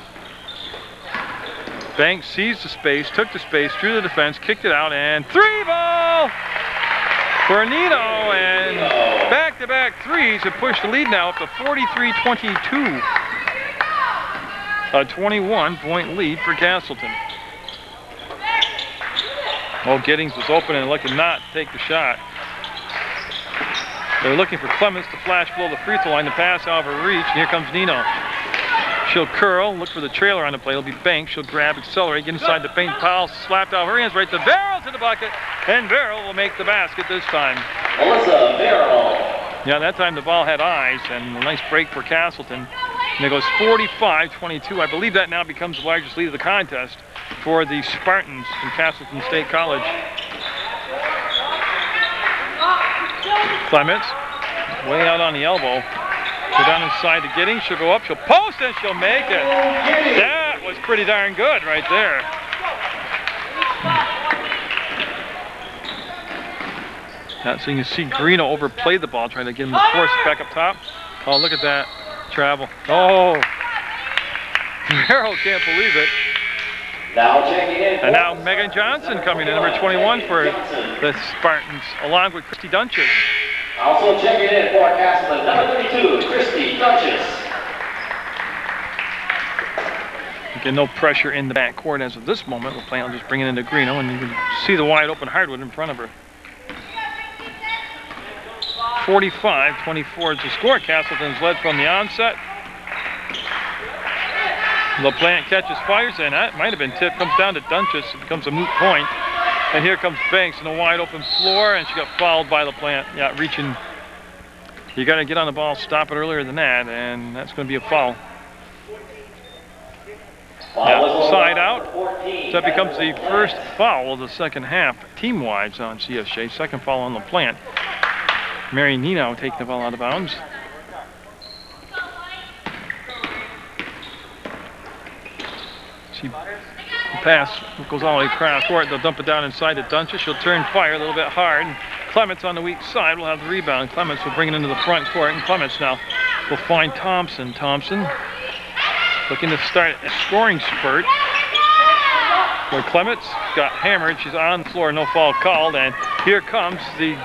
Banks seized the space, took the space, drew the defense, kicked it out, and 3 ball for Nino, and back-to-back threes have pushed the lead now up to 43-22. A 21-point lead for Castleton. Oh, Giddings was open and elected not to take the shot. They're looking for Clements to flash below the free throw line. The pass, however, reached, and here comes Nino. She'll curl, look for the trailer on the play. It'll be Banks. She'll grab, accelerate, get inside the paint. Powell slapped out her hands right to Vero to the bucket, and Vero will make the basket this time. Melissa Vero. Yeah, that time the ball had eyes, and a nice break for Castleton. And it goes 45-22. I believe that now becomes the largest lead of the contest for the Spartans from Castleton State College. Clements, way out on the elbow. Go down inside to Giddings. She'll go up, she'll post, and she'll make it. That was pretty darn good right there. Now, so you can see Greeno overplayed the ball, trying to get him to force it back up top. Oh, look at that travel. Oh, Merrill can't believe it. Now checking in. And now Megan Johnson coming in, number 21 for the Spartans, along with Christy Dunches. Also checking in for Castleton, number 32, Christy Dunches. Again, no pressure in the backcourt as of this moment. We're playing, I'll just bring it into Greeno, and you can see the wide open hardwood in front of her. 45-24 is the score. Castleton's led from the onset. LaPlante catches, fires, and that might have been tipped. Comes down to Dunches. It becomes a moot point. And here comes Banks in a wide open floor, and she got fouled by LaPlante. Yeah, reaching. You got to get on the ball, stop it earlier than that, and that's going to be a foul. Yeah, side out. So that becomes the first foul of the second half, team-wide on CSJ. Second foul on LaPlante. Mary Nino taking the ball out of bounds. She Pass goes all the way across court. They'll dump it down inside to Dunches. She'll turn fire a little bit hard. Clements on the weak side will have the rebound. Clements will bring it into the front court, and Clements now will find Thompson. Thompson looking to start a scoring spurt. Where Clements got hammered. She's on the floor, no foul called, and here comes the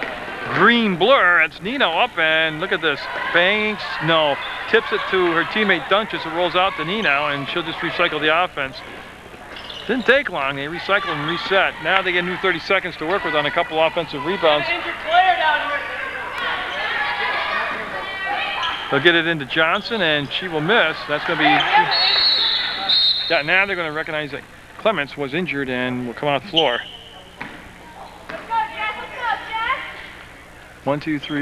green blur. It's Nino up, and look at this. Banks, no. Tips it to her teammate Dunches. It rolls out to Nino, and she'll just recycle the offense. Didn't take long. They recycled and reset. Now they get a new 30 seconds to work with on a couple offensive rebounds. They'll get it into Johnson, and she will miss. That's going to be... Yeah, now they're going to recognize that Clements was injured and will come off the floor. 1, 2, 3,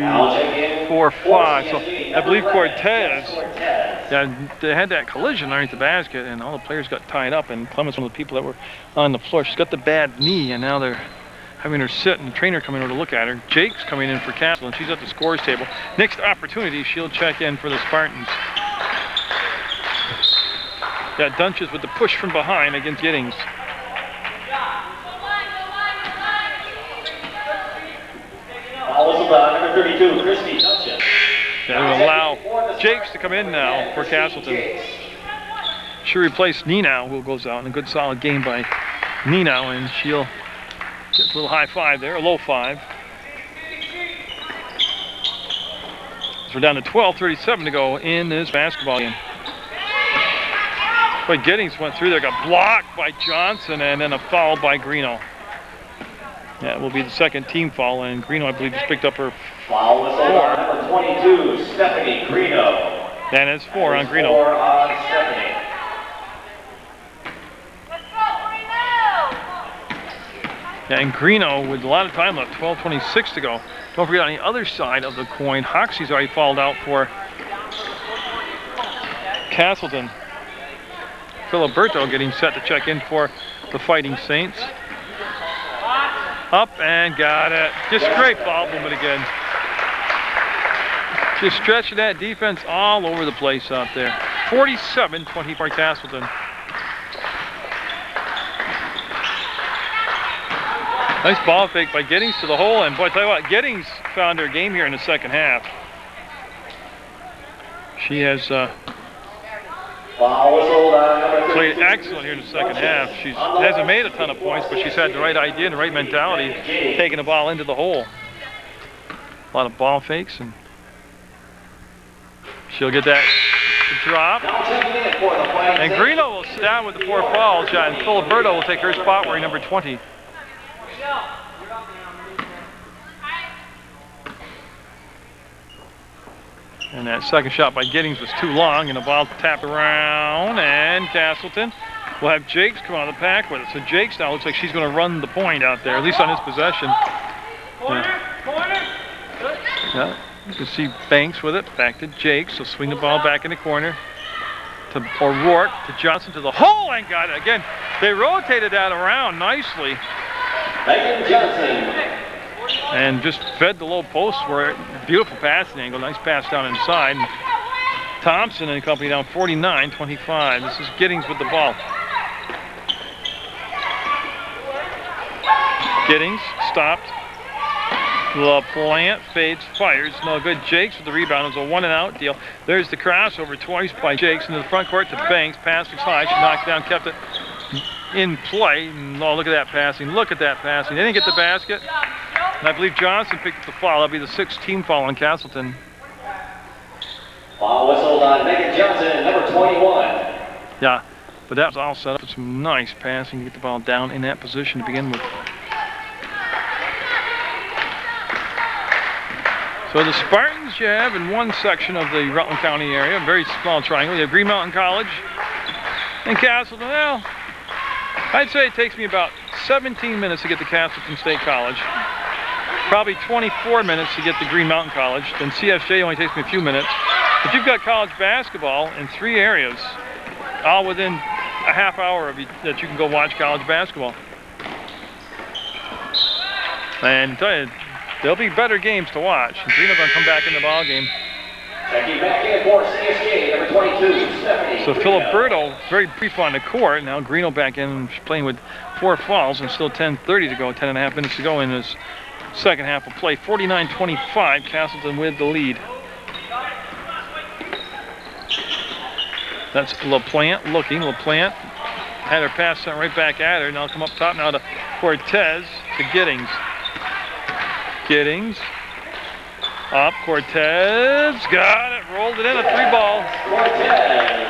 4, 5. So I believe Cortez, yeah, they had that collision underneath the basket, and all the players got tied up, and Clements, one of the people that were on the floor. She's got the bad knee, and now they're having her sit, and the trainer coming over to look at her. Jake's coming in for Castle, and she's at the scores table. Next opportunity, she'll check in for the Spartans. Yeah, Dunches with the push from behind against Giddings. Number 32, Christy Dunches. That will allow Jakes to come in now for Castleton. She replaced Nino, who goes out in a good solid game by Nino, and she'll get a little high five there, a low five. So we're down to 12:37 to go in this basketball game. Boy, Giddings went through there, got blocked by Johnson, and then a foul by Greeno. That will be the second team foul, and Greeno, I believe, just picked up her foul whistle on number 22, Stephanie Greeno. And it's 4 on Greeno. 4 on Stephanie. Yeah, and Greeno with a lot of time left, 12:26 to go. Don't forget on the other side of the coin, Hoxie's already fouled out for Castleton. Filiberto getting set to check in for the Fighting Saints. Up and got it. Just great ball movement again. Just stretching that defense all over the place out there. 47-20 for Castleton. Nice ball fake by Giddings to the hole, and boy, I tell you what, Giddings found her game here in the second half. She has played excellent here in the second half. She hasn't made a ton of points, but she's had the right idea and the right mentality, taking the ball into the hole. A lot of ball fakes, and she'll get that drop. And Greeno will sit down with the 4 fouls, and Filiberto will take her spot wearing number 20. And that second shot by Giddings was too long, and the ball tapped around, and Castleton will have Jakes come out of the pack with it. So Jakes now looks like she's going to run the point out there, at least on his possession. Yeah, you can see Banks with it, back to Jakes. She'll swing the ball back in the corner to O'Rourke, to Johnson, to the hole, and got it. Again, they rotated that around nicely. Johnson. And just fed the low post where beautiful passing angle, nice pass down inside. And Thompson and company down 49-25. This is Giddings with the ball. Giddings stopped. LaPlante fades, fires, no good. Jakes with the rebound. It was a 1-and-out deal. There's the crossover twice by Jakes into the front court to Banks. Pass was high. She knocked down, kept it in play. Oh, look at that passing. Look at that passing. They didn't get the basket. And I believe Johnson picked up the foul. That'll be the 6th team foul on Castleton. Foul whistled on Megan Johnson, number 21. Yeah, but that was all set up with some nice passing to get the ball down in that position to begin with. So the Spartans you have in one section of the Rutland County area, a very small triangle. You have Green Mountain College and Castleton. Well, I'd say it takes me about 17 minutes to get to Castleton State College. Probably 24 minutes to get to Green Mountain College. Then CSJ only takes me a few minutes. But you've got college basketball in 3 areas, all within a half hour of that you can go watch college basketball. And I tell you, there'll be better games to watch. Green are going to come back in the ball game. Checking back in for CSJ, number 22, Stephanie. So Filiberto, very brief on the court. Now Greeno back in, playing with 4 fouls and still 10:30 to go, 10.5 minutes to go in this second half of play. 49-25, Castleton with the lead. That's LaPlante looking. LaPlante had her pass sent right back at her. Now come up top now to Cortez, to Giddings. Giddings. Up, Cortez. Got it. Rolled it in, a 3-ball.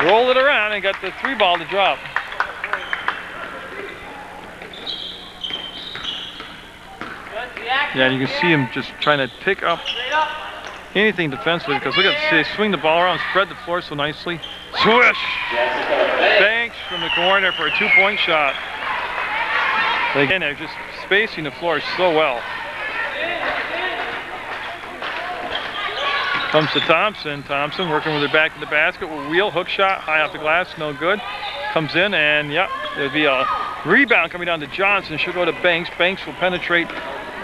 Rolled it around and got the 3-ball to drop. Yeah, you can see him just trying to pick up anything defensively, because look at, they swing the ball around, spread the floor so nicely. Swish! Banks from the corner for a 2-point shot. Again, they're just spacing the floor so well. Comes to Thompson. Thompson working with her back to the basket. Will wheel, hook shot, high off the glass, no good. Comes in and, yep, there'll be a rebound coming down to Johnson. She'll go to Banks. Banks will penetrate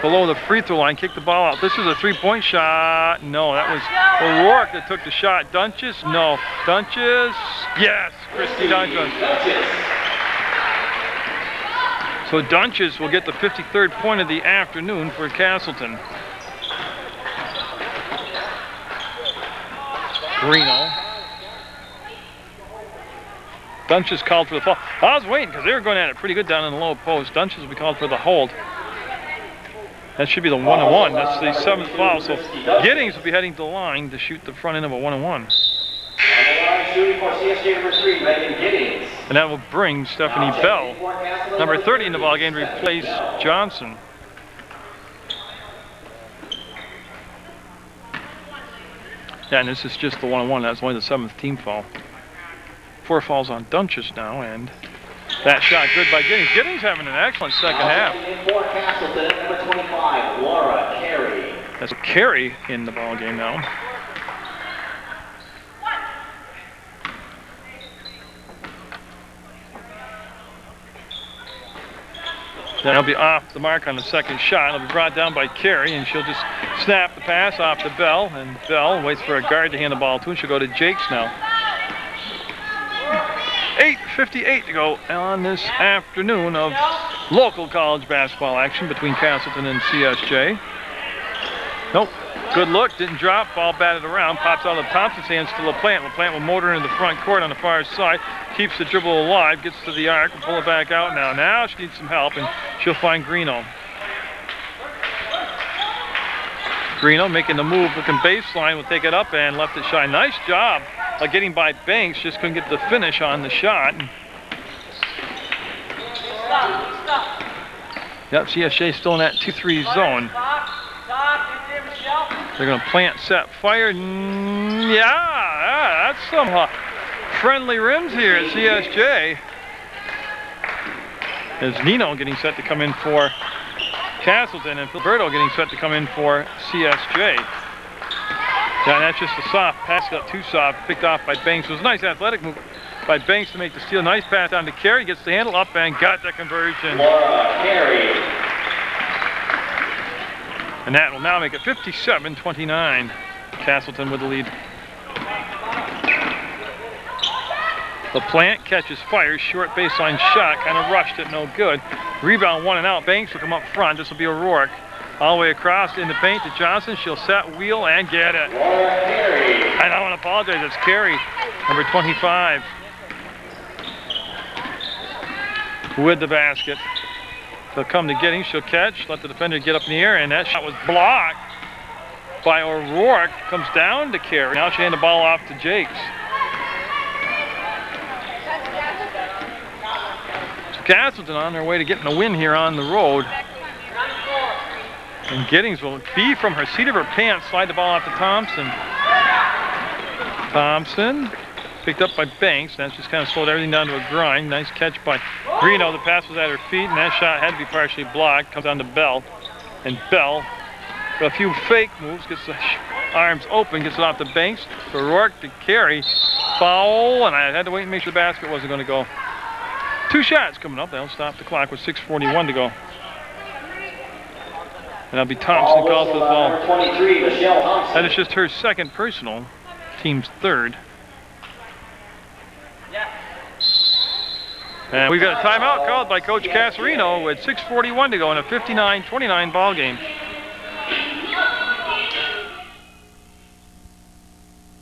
below the free throw line, kick the ball out. This is a 3-point shot. No, that was O'Rourke that took the shot. Dunches? No. Dunches? Yes, Christy Dunches. So Dunches will get the 53rd point of the afternoon for Castleton. Greeno. Dunches called for the foul. I was waiting because they were going at it pretty good down in the low post. Dunches will be called for the hold. That should be the 1-1. That's the 7th foul. So Giddings will be heading to the line to shoot the front end of a 1-1. And that will bring Stephanie Bell, number 30 in the ballgame, to replace Johnson. Yeah, and this is just the 1-1. That's only the 7th team foul. 4 fouls on Dunches now, and that shot good by Giddings. Giddings having an excellent second half. That's Carey in the ball game now. Then he'll be off the mark on the second shot. It'll be brought down by Carey, and she'll just snap the pass off to Bell, and Bell waits for a guard to hand the ball to, and she'll go to Jakes now. 8:58 to go on this afternoon of local college basketball action between Castleton and CSJ. Nope. Good look, didn't drop, ball batted around, pops out of Thompson's hands to LaPlante. LaPlante will motor into the front court on the far side, keeps the dribble alive, gets to the arc, will pull it back out now. Now she needs some help, and she'll find Greeno. Greeno making the move, looking baseline, will take it up and left it shy. Nice job of getting by Banks, just couldn't get the finish on the shot. Yep, CSJ still in that 2-3 zone. They're going to plant, set, fire. Yeah, that's some friendly rims here at CSJ. As Nino getting set to come in for Castleton, and Filiberto getting set to come in for CSJ. Yeah, and that's just a soft pass, got too soft, picked off by Banks. It was a nice athletic move by Banks to make the steal. Nice pass down to Carey, gets the handle up and got that conversion. Carey. And that will now make it 57-29. Castleton with the lead. LaPlante catches fire, short baseline shot, kind of rushed it, no good. Rebound 1 and out. Banks will come up front. This will be O'Rourke. All the way across in the paint to Johnson. She'll set, wheel, and get it. And I want to apologize. It's Carey, number 25, with the basket. They'll come to Giddings. She'll catch, let the defender get up in the air, and that shot was blocked by O'Rourke. Comes down to Carey. Now she hand the ball off to Jakes. So Castleton on their way to getting a win here on the road. And Giddings will be from her seat of her pants, slide the ball off to Thompson. Thompson picked up by Banks. That's just kind of slowed everything down to a grind. Nice catch by Greeno. The pass was at her feet, and that shot had to be partially blocked. Comes down to Bell. And Bell, with a few fake moves, gets the arms open, gets it off to Banks. To O'Rourke, to Carey. Foul, and I had to wait and make sure the basket wasn't going to go. 2 shots coming up. They'll stop the clock with 6:41 to go. And that'll be Thompson called for the foul. That is just her second personal. team's third. And we've got a timeout called by Coach Casarino with 6:41 to go in a 59-29 ball game.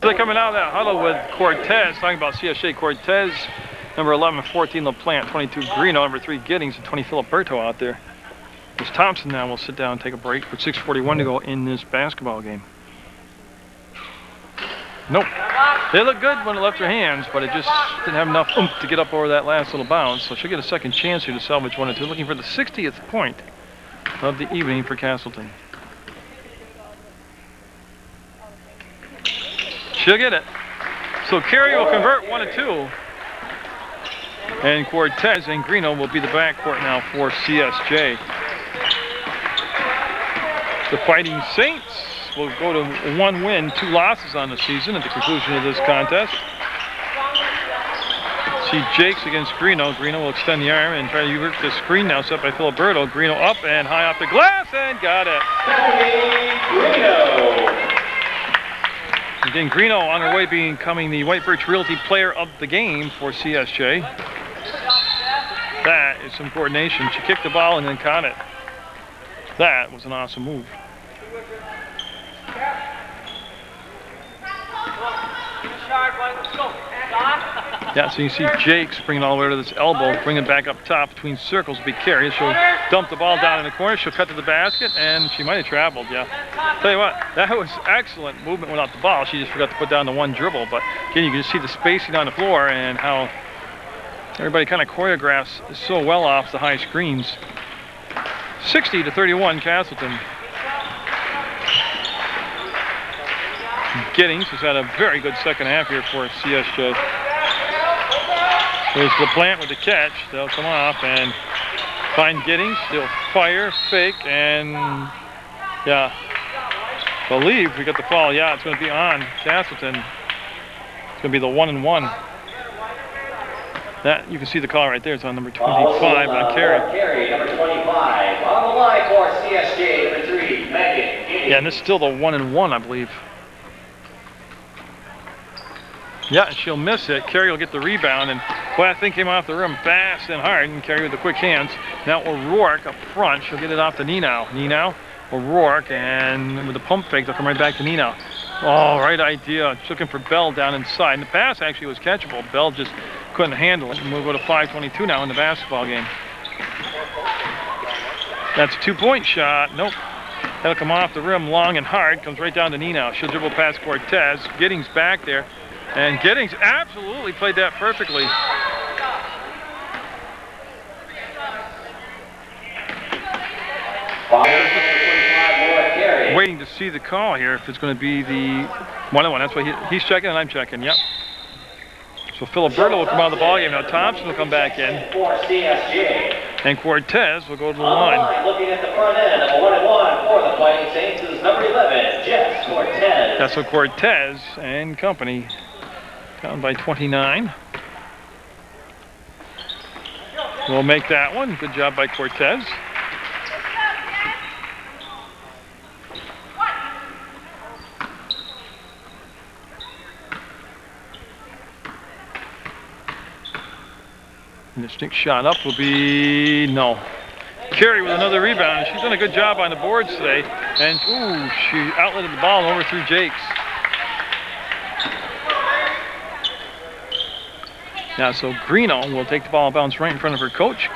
They're coming out of that huddle with Cortez, talking about CSJ. Cortez, number 11, 14 LaPlante, 22 Greeno, number 3 Giddings, and 20 Filiberto out there. Miss Thompson now will sit down and take a break with 6:41 to go in this basketball game. Nope. They look good when it left her hands, but it just didn't have enough oomph to get up over that last little bounce. So she'll get a second chance here to salvage 1 and 2. Looking for the 60th point of the evening for Castleton. She'll get it. So Carey will convert 1 and 2. And Cortez and Greeno will be the backcourt now for CSJ. The Fighting Saints will go to 1 win, 2 losses on the season at the conclusion of this contest. See Jakes against Greeno. Greeno will extend the arm and try to work the screen now set by Filiberto. Greeno up and high off the glass and got it. Again, Greeno on her way becoming the White Birch Realty Player of the Game for CSJ. That is some coordination. She kicked the ball and then caught it. That was an awesome move. Yeah, so you see Jakes bring it all the way to this elbow, bring it back up top between circles, be Carey. She'll dump the ball down in the corner, she'll cut to the basket, and she might have traveled, yeah. Tell you what, that was excellent movement without the ball. She just forgot to put down the 1 dribble, but again, you can just see the spacing on the floor and how everybody kind of choreographs so well off the high screens. 60-31 Castleton. Giddings has had a very good second half here for CSJ. There's LaPlante with the catch. They'll come off and find Giddings. They'll fire, fake, and yeah, believe we got the foul. Yeah, it's going to be on Castleton. It's going to be the 1 and 1. That you can see the call right there. It's on number 25 on Carey. Carey, number 25. On the line for CSJ, number 3, Megan Giddings. Yeah, and this is still the 1 and 1, I believe. Yeah, and she'll miss it. Carey will get the rebound, and boy, that thing came off the rim fast and hard, and Carey with the quick hands. Now O'Rourke up front. She'll get it off to Nenow. Nenow, O'Rourke, and with the pump fake, they'll come right back to Nenow. Oh, right idea. She's looking for Bell down inside. And the pass actually was catchable. Bell just couldn't handle it. And we'll go to 5:22 now in the basketball game. That's a 2-point shot. Nope. That'll come off the rim long and hard. Comes right down to Nenow. She'll dribble past Cortez. Giddings back there. And Giddings absolutely played that perfectly. Waiting to see the call here if it's going to be the 1 and 1. That's why he's checking and I'm checking. Yep. So Filiberto will come out of the ball game. Now Thompson will come back in. And Cortez will go to the line. Looking at the front end of a 1 and 1 for the Fighting Saints is number 11, Jess Cortez. That's so Cortez and company. Down by 29. We'll make that one. Good job by Cortez. And the stick shot up will be no. Carey with another rebound. She's done a good job on the boards today. And ooh, she outletted the ball and overthrew Jakes. Now, so Greeno will take the ball and bounce right in front of her coach,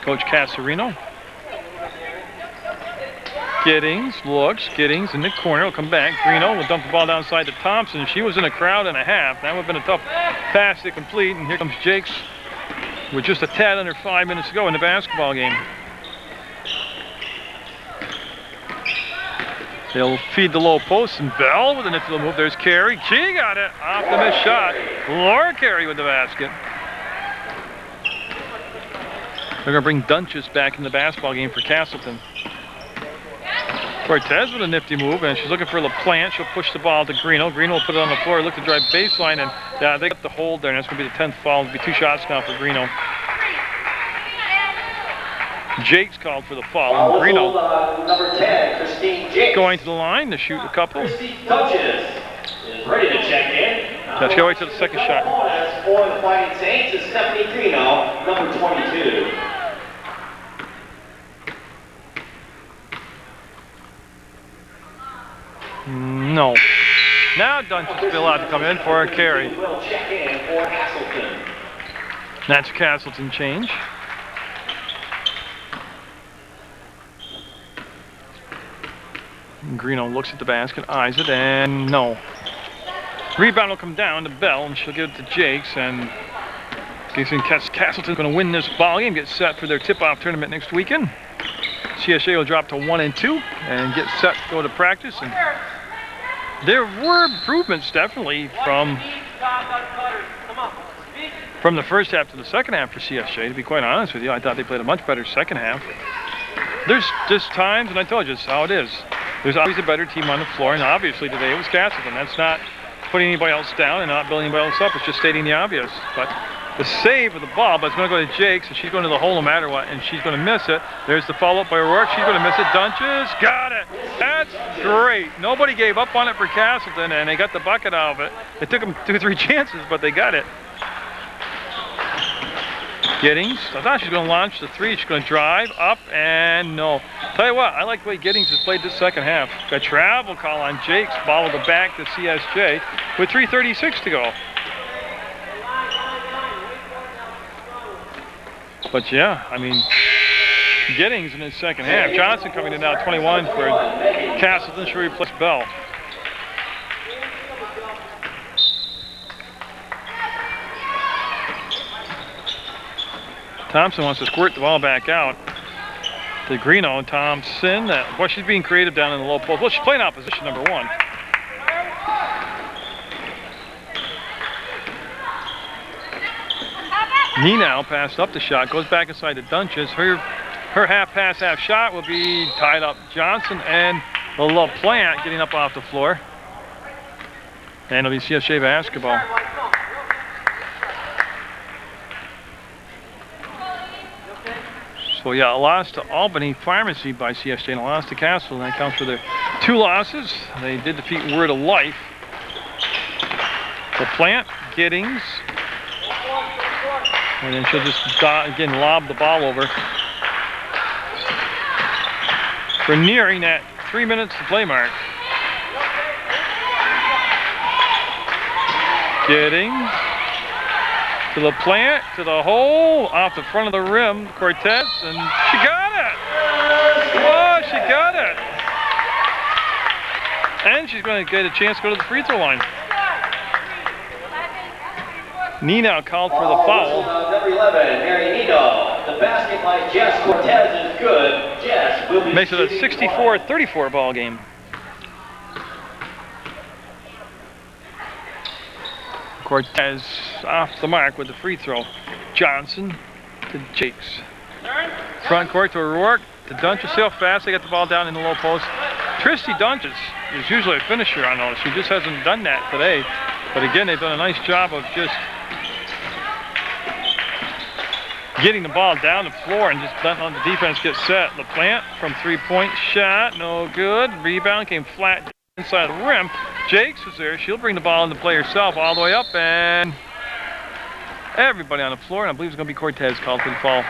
Coach Casarino. Giddings looks, Giddings in the corner will come back. Greeno will dump the ball downside to Thompson. She was in a crowd and a half. That would have been a tough pass to complete. And here comes Jakes with just a tad under 5 minutes to go in the basketball game. They'll feed the low post, and Bell with a nifty little move. There's Carey. She got it off the missed shot. Laura Carey with the basket. They're going to bring Dunches back in the basketball game for Castleton. Cortez with a nifty move, and she's looking for LaPlante. She'll push the ball to Greeno. Greeno will put it on the floor, look to drive baseline, and yeah, they got the hold there, and that's going to be the 10th foul. It'll be 2 shots now for Greeno. Jakes called for the foul. Greeno number 10, Christine Jakes. going to the line to shoot a couple. is ready to check in. Let's go wait till the second shot. For the Fighting Saints is Stephanie Greeno, number 22. No. Now Dungeons will be allowed to come in for a carry. Will check in for Castleton. That's Castleton change. Greeno looks at the basket, eyes it, and no. Rebound will come down to Bell, and she'll give it to Jakes, and Castleton's going to win this ball game, get set for their tip-off tournament next weekend. CSJ will drop to 1-2 and get set to go to practice. And there were improvements definitely from the first half to the second half for CSJ, to be quite honest with you. I thought they played a much better second half. There's just times, and I told you this is how it is. There's always a better team on the floor, and obviously today it was Castleton. That's not putting anybody else down and not building anybody else up. It's just stating the obvious. But the save of the ball, but it's going to go to Jakes, and she's going to the hole no matter what, and she's going to miss it. There's the follow-up by O'Rourke. She's going to miss it. Dunches, got it. That's great. Nobody gave up on it for Castleton, and they got the bucket out of it. It took them 2 or 3 chances, but they got it. Giddings, I thought she was going to launch the 3. She's going to drive up, and no. Tell you what, I like the way Giddings has played this second half. Got travel call on Jakes. Ball will go back to CSJ with 3:36 to go. But yeah, I mean, Giddings in his second half. Johnson coming in now 21 for Castleton. She'll replace Bell. Thompson wants to squirt the ball back out to Greeno. Thompson, boy, she's being creative down in the low post. Well, she's playing opposition number 1. Neenau passed up the shot, goes back inside to Dunches. Her half pass, half shot will be tied up. Johnson and the LaPlante getting up off the floor. And it'll be CSJ basketball. So yeah, a loss to Albany Pharmacy by CSJ and a loss to Castle, and that counts for their 2 losses. They did defeat Word of Life. LaPlante, Giddings, and then she'll just again lob the ball over. We're nearing that 3 minutes to play mark. Giddings to LaPlante, to the hole, off the front of the rim, Cortez, and she got it! Oh, she got it! And she's going to get a chance to go to the free throw line. Neenau called for the foul. Number 11, Mary Nino. The basket by Jess Cortez is good. Jess will be makes it a 64-34 ball game. Cortez off the mark with the free throw. Johnson to Jakes. Front court to O'Rourke, to Dunches. See how fast they got the ball down in the low post. Tristy Dunches is usually a finisher on those. She just hasn't done that today. But again, they've done a nice job of just getting the ball down the floor and just letting on the defense get set. LaPlante from 3-point shot, no good. Rebound came flat inside the rim. Jakes was there. She'll bring the ball in to play herself all the way up, and everybody on the floor, and I believe it's going to be Cortez called for the foul.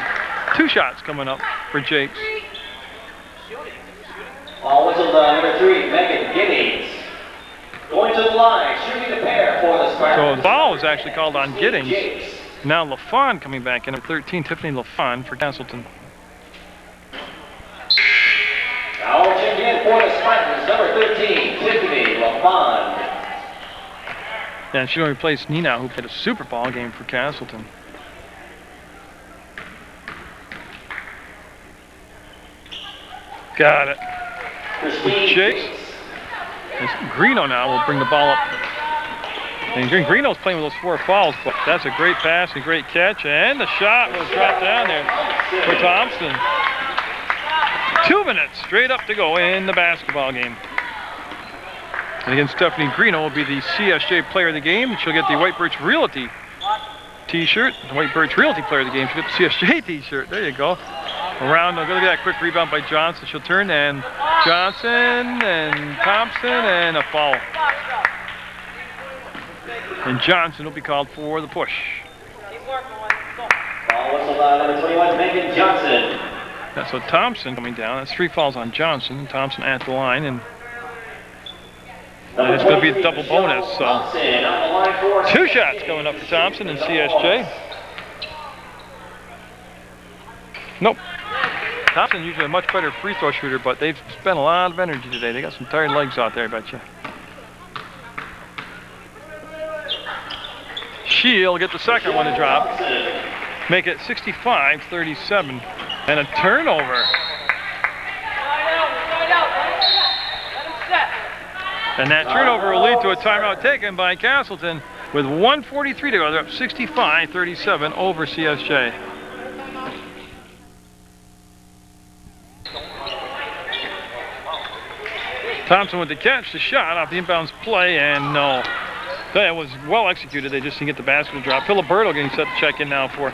2 shots coming up for Jakes. Ball whistle number 3, Megan Giddings. Going to the line, shooting the pair for the Spartans. So the foul was actually called on Giddings. Now LaFawn coming back in at 13, Tiffany LaFawn for Castleton. Now check in for the Spartans, number 13, Tiffany LaFawn. Yeah, she's going to replace Neenau, who played a super ball game for Castleton. Got it. Jakes. Greeno now will bring the ball up. And Greeno's playing with those 4 fouls, but that's a great pass and great catch. And the shot will drop down there for Thompson. 2 minutes straight up to go in the basketball game. And again, Stephanie Greeno will be the CSJ player of the game. She'll get the White Birch Realty t-shirt. The White Birch Realty player of the game. She'll get the CSJ t-shirt. There you go. Around, look at that quick rebound by Johnson. She'll turn, and Johnson and Thompson, and a foul. And Johnson will be called for the push. Keep working on it. Go. Ball whistled on number 21, Megan Johnson. That's so Thompson coming down. That's 3 fouls on Johnson. Thompson at the line, and it's going to be a double bonus. So 2 shots coming up for Thompson and CSJ. Nope. Thompson usually a much better free throw shooter, but they've spent a lot of energy today. They got some tired legs out there, I bet you. She'll get the second one to drop. Make it 65-37. And a turnover. Slide out. Let him set. And that turnover will lead to a timeout taken by Castleton with 1:43 to go. They're up 65-37 over CSJ. Thompson with the catch, the shot off the inbounds play, and no. That was well executed. They just didn't get the basket to drop. Filiberto getting set to check in now for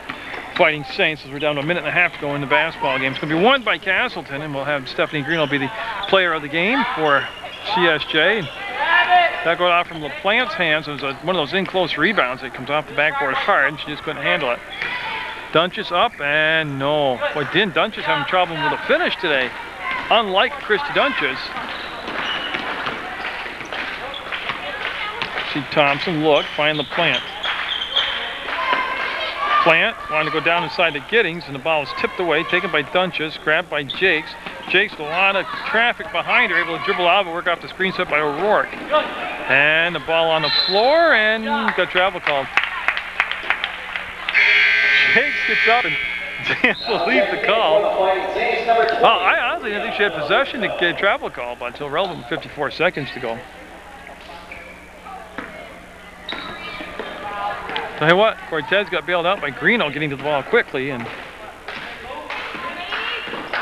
Fighting Saints as we're down to 1.5 minutes to go in the basketball game. It's going to be won by Castleton, and we'll have Stephanie Green will be the player of the game for CSJ. That got off from LaPlante's hands. It was one of those in-close rebounds that comes off the backboard hard, and she just couldn't handle it. Dunches up, and no. Boy, Dunches having trouble with a finish today. Unlike Christy Dunches. See Thompson look, find LaPlante. Plant wanted to go down inside the Giddings, and the ball is tipped away, taken by Dunches, grabbed by Jakes. Jakes with a lot of traffic behind her, able to dribble out, but work off the screen set by O'Rourke. And the ball on the floor, and got travel called. Jakes gets up and can't believe the call. Oh, I honestly didn't think she had possession to get a travel call, but until relevant with 54 seconds to go. Tell you what, Cortez got bailed out by Greeno getting to the ball quickly, and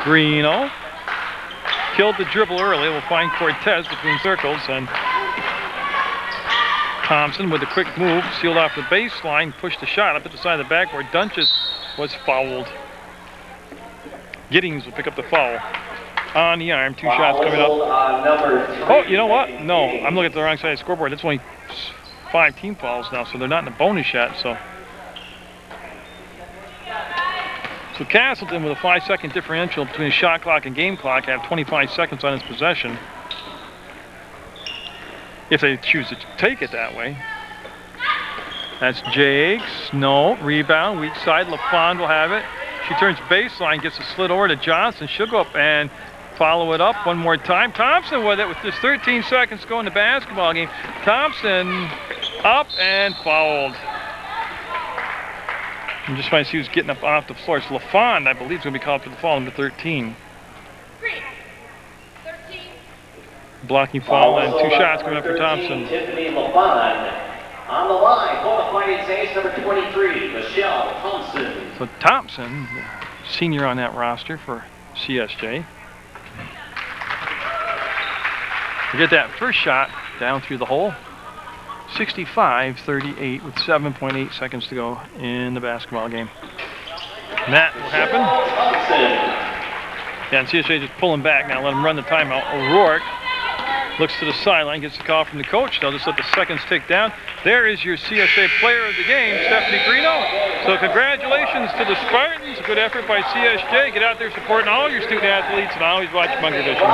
Greeno killed the dribble early. We'll find Cortez between circles, and Thompson with a quick move, sealed off the baseline, pushed the shot up at the side of the backboard. Dunches was fouled. Giddings will pick up the foul on the arm. 2 shots coming up. Oh, you know what? No, I'm looking at the wrong side of the scoreboard. That's only 5 team fouls now, so they're not in the bonus yet. So Castleton with a 5-second differential between the shot clock and game clock have 25 seconds on his possession, if they choose to take it that way. That's Jakes. No. Rebound. Weak side. LaFond will have it. She turns baseline, gets a slit over to Johnson. She'll go up and follow it up one more time. Thompson with it with just 13 seconds to go in the basketball game. Thompson up and fouled. I'm just trying to see who's getting up off the floor. It's LaFond, I believe, is going to be called for the foul, number 13. Blocking foul and 2 shots coming up for Thompson. Tiffany LaFond on the line for the Fighting Saints, number 23, Michelle Thompson. So Thompson, senior on that roster for CSJ. We get that first shot down through the hole. 65-38 with 7.8 seconds to go in the basketball game. And that will happen. Yeah, and CSJ just pulling back now, let him run the timeout. O'Rourke looks to the sideline, gets the call from the coach. They'll just let the seconds tick down. There is your CSJ player of the game, Stephanie Greeno. So congratulations to the Spartans. A good effort by CSJ. Get out there supporting all your student athletes, and always watch Munger Vision.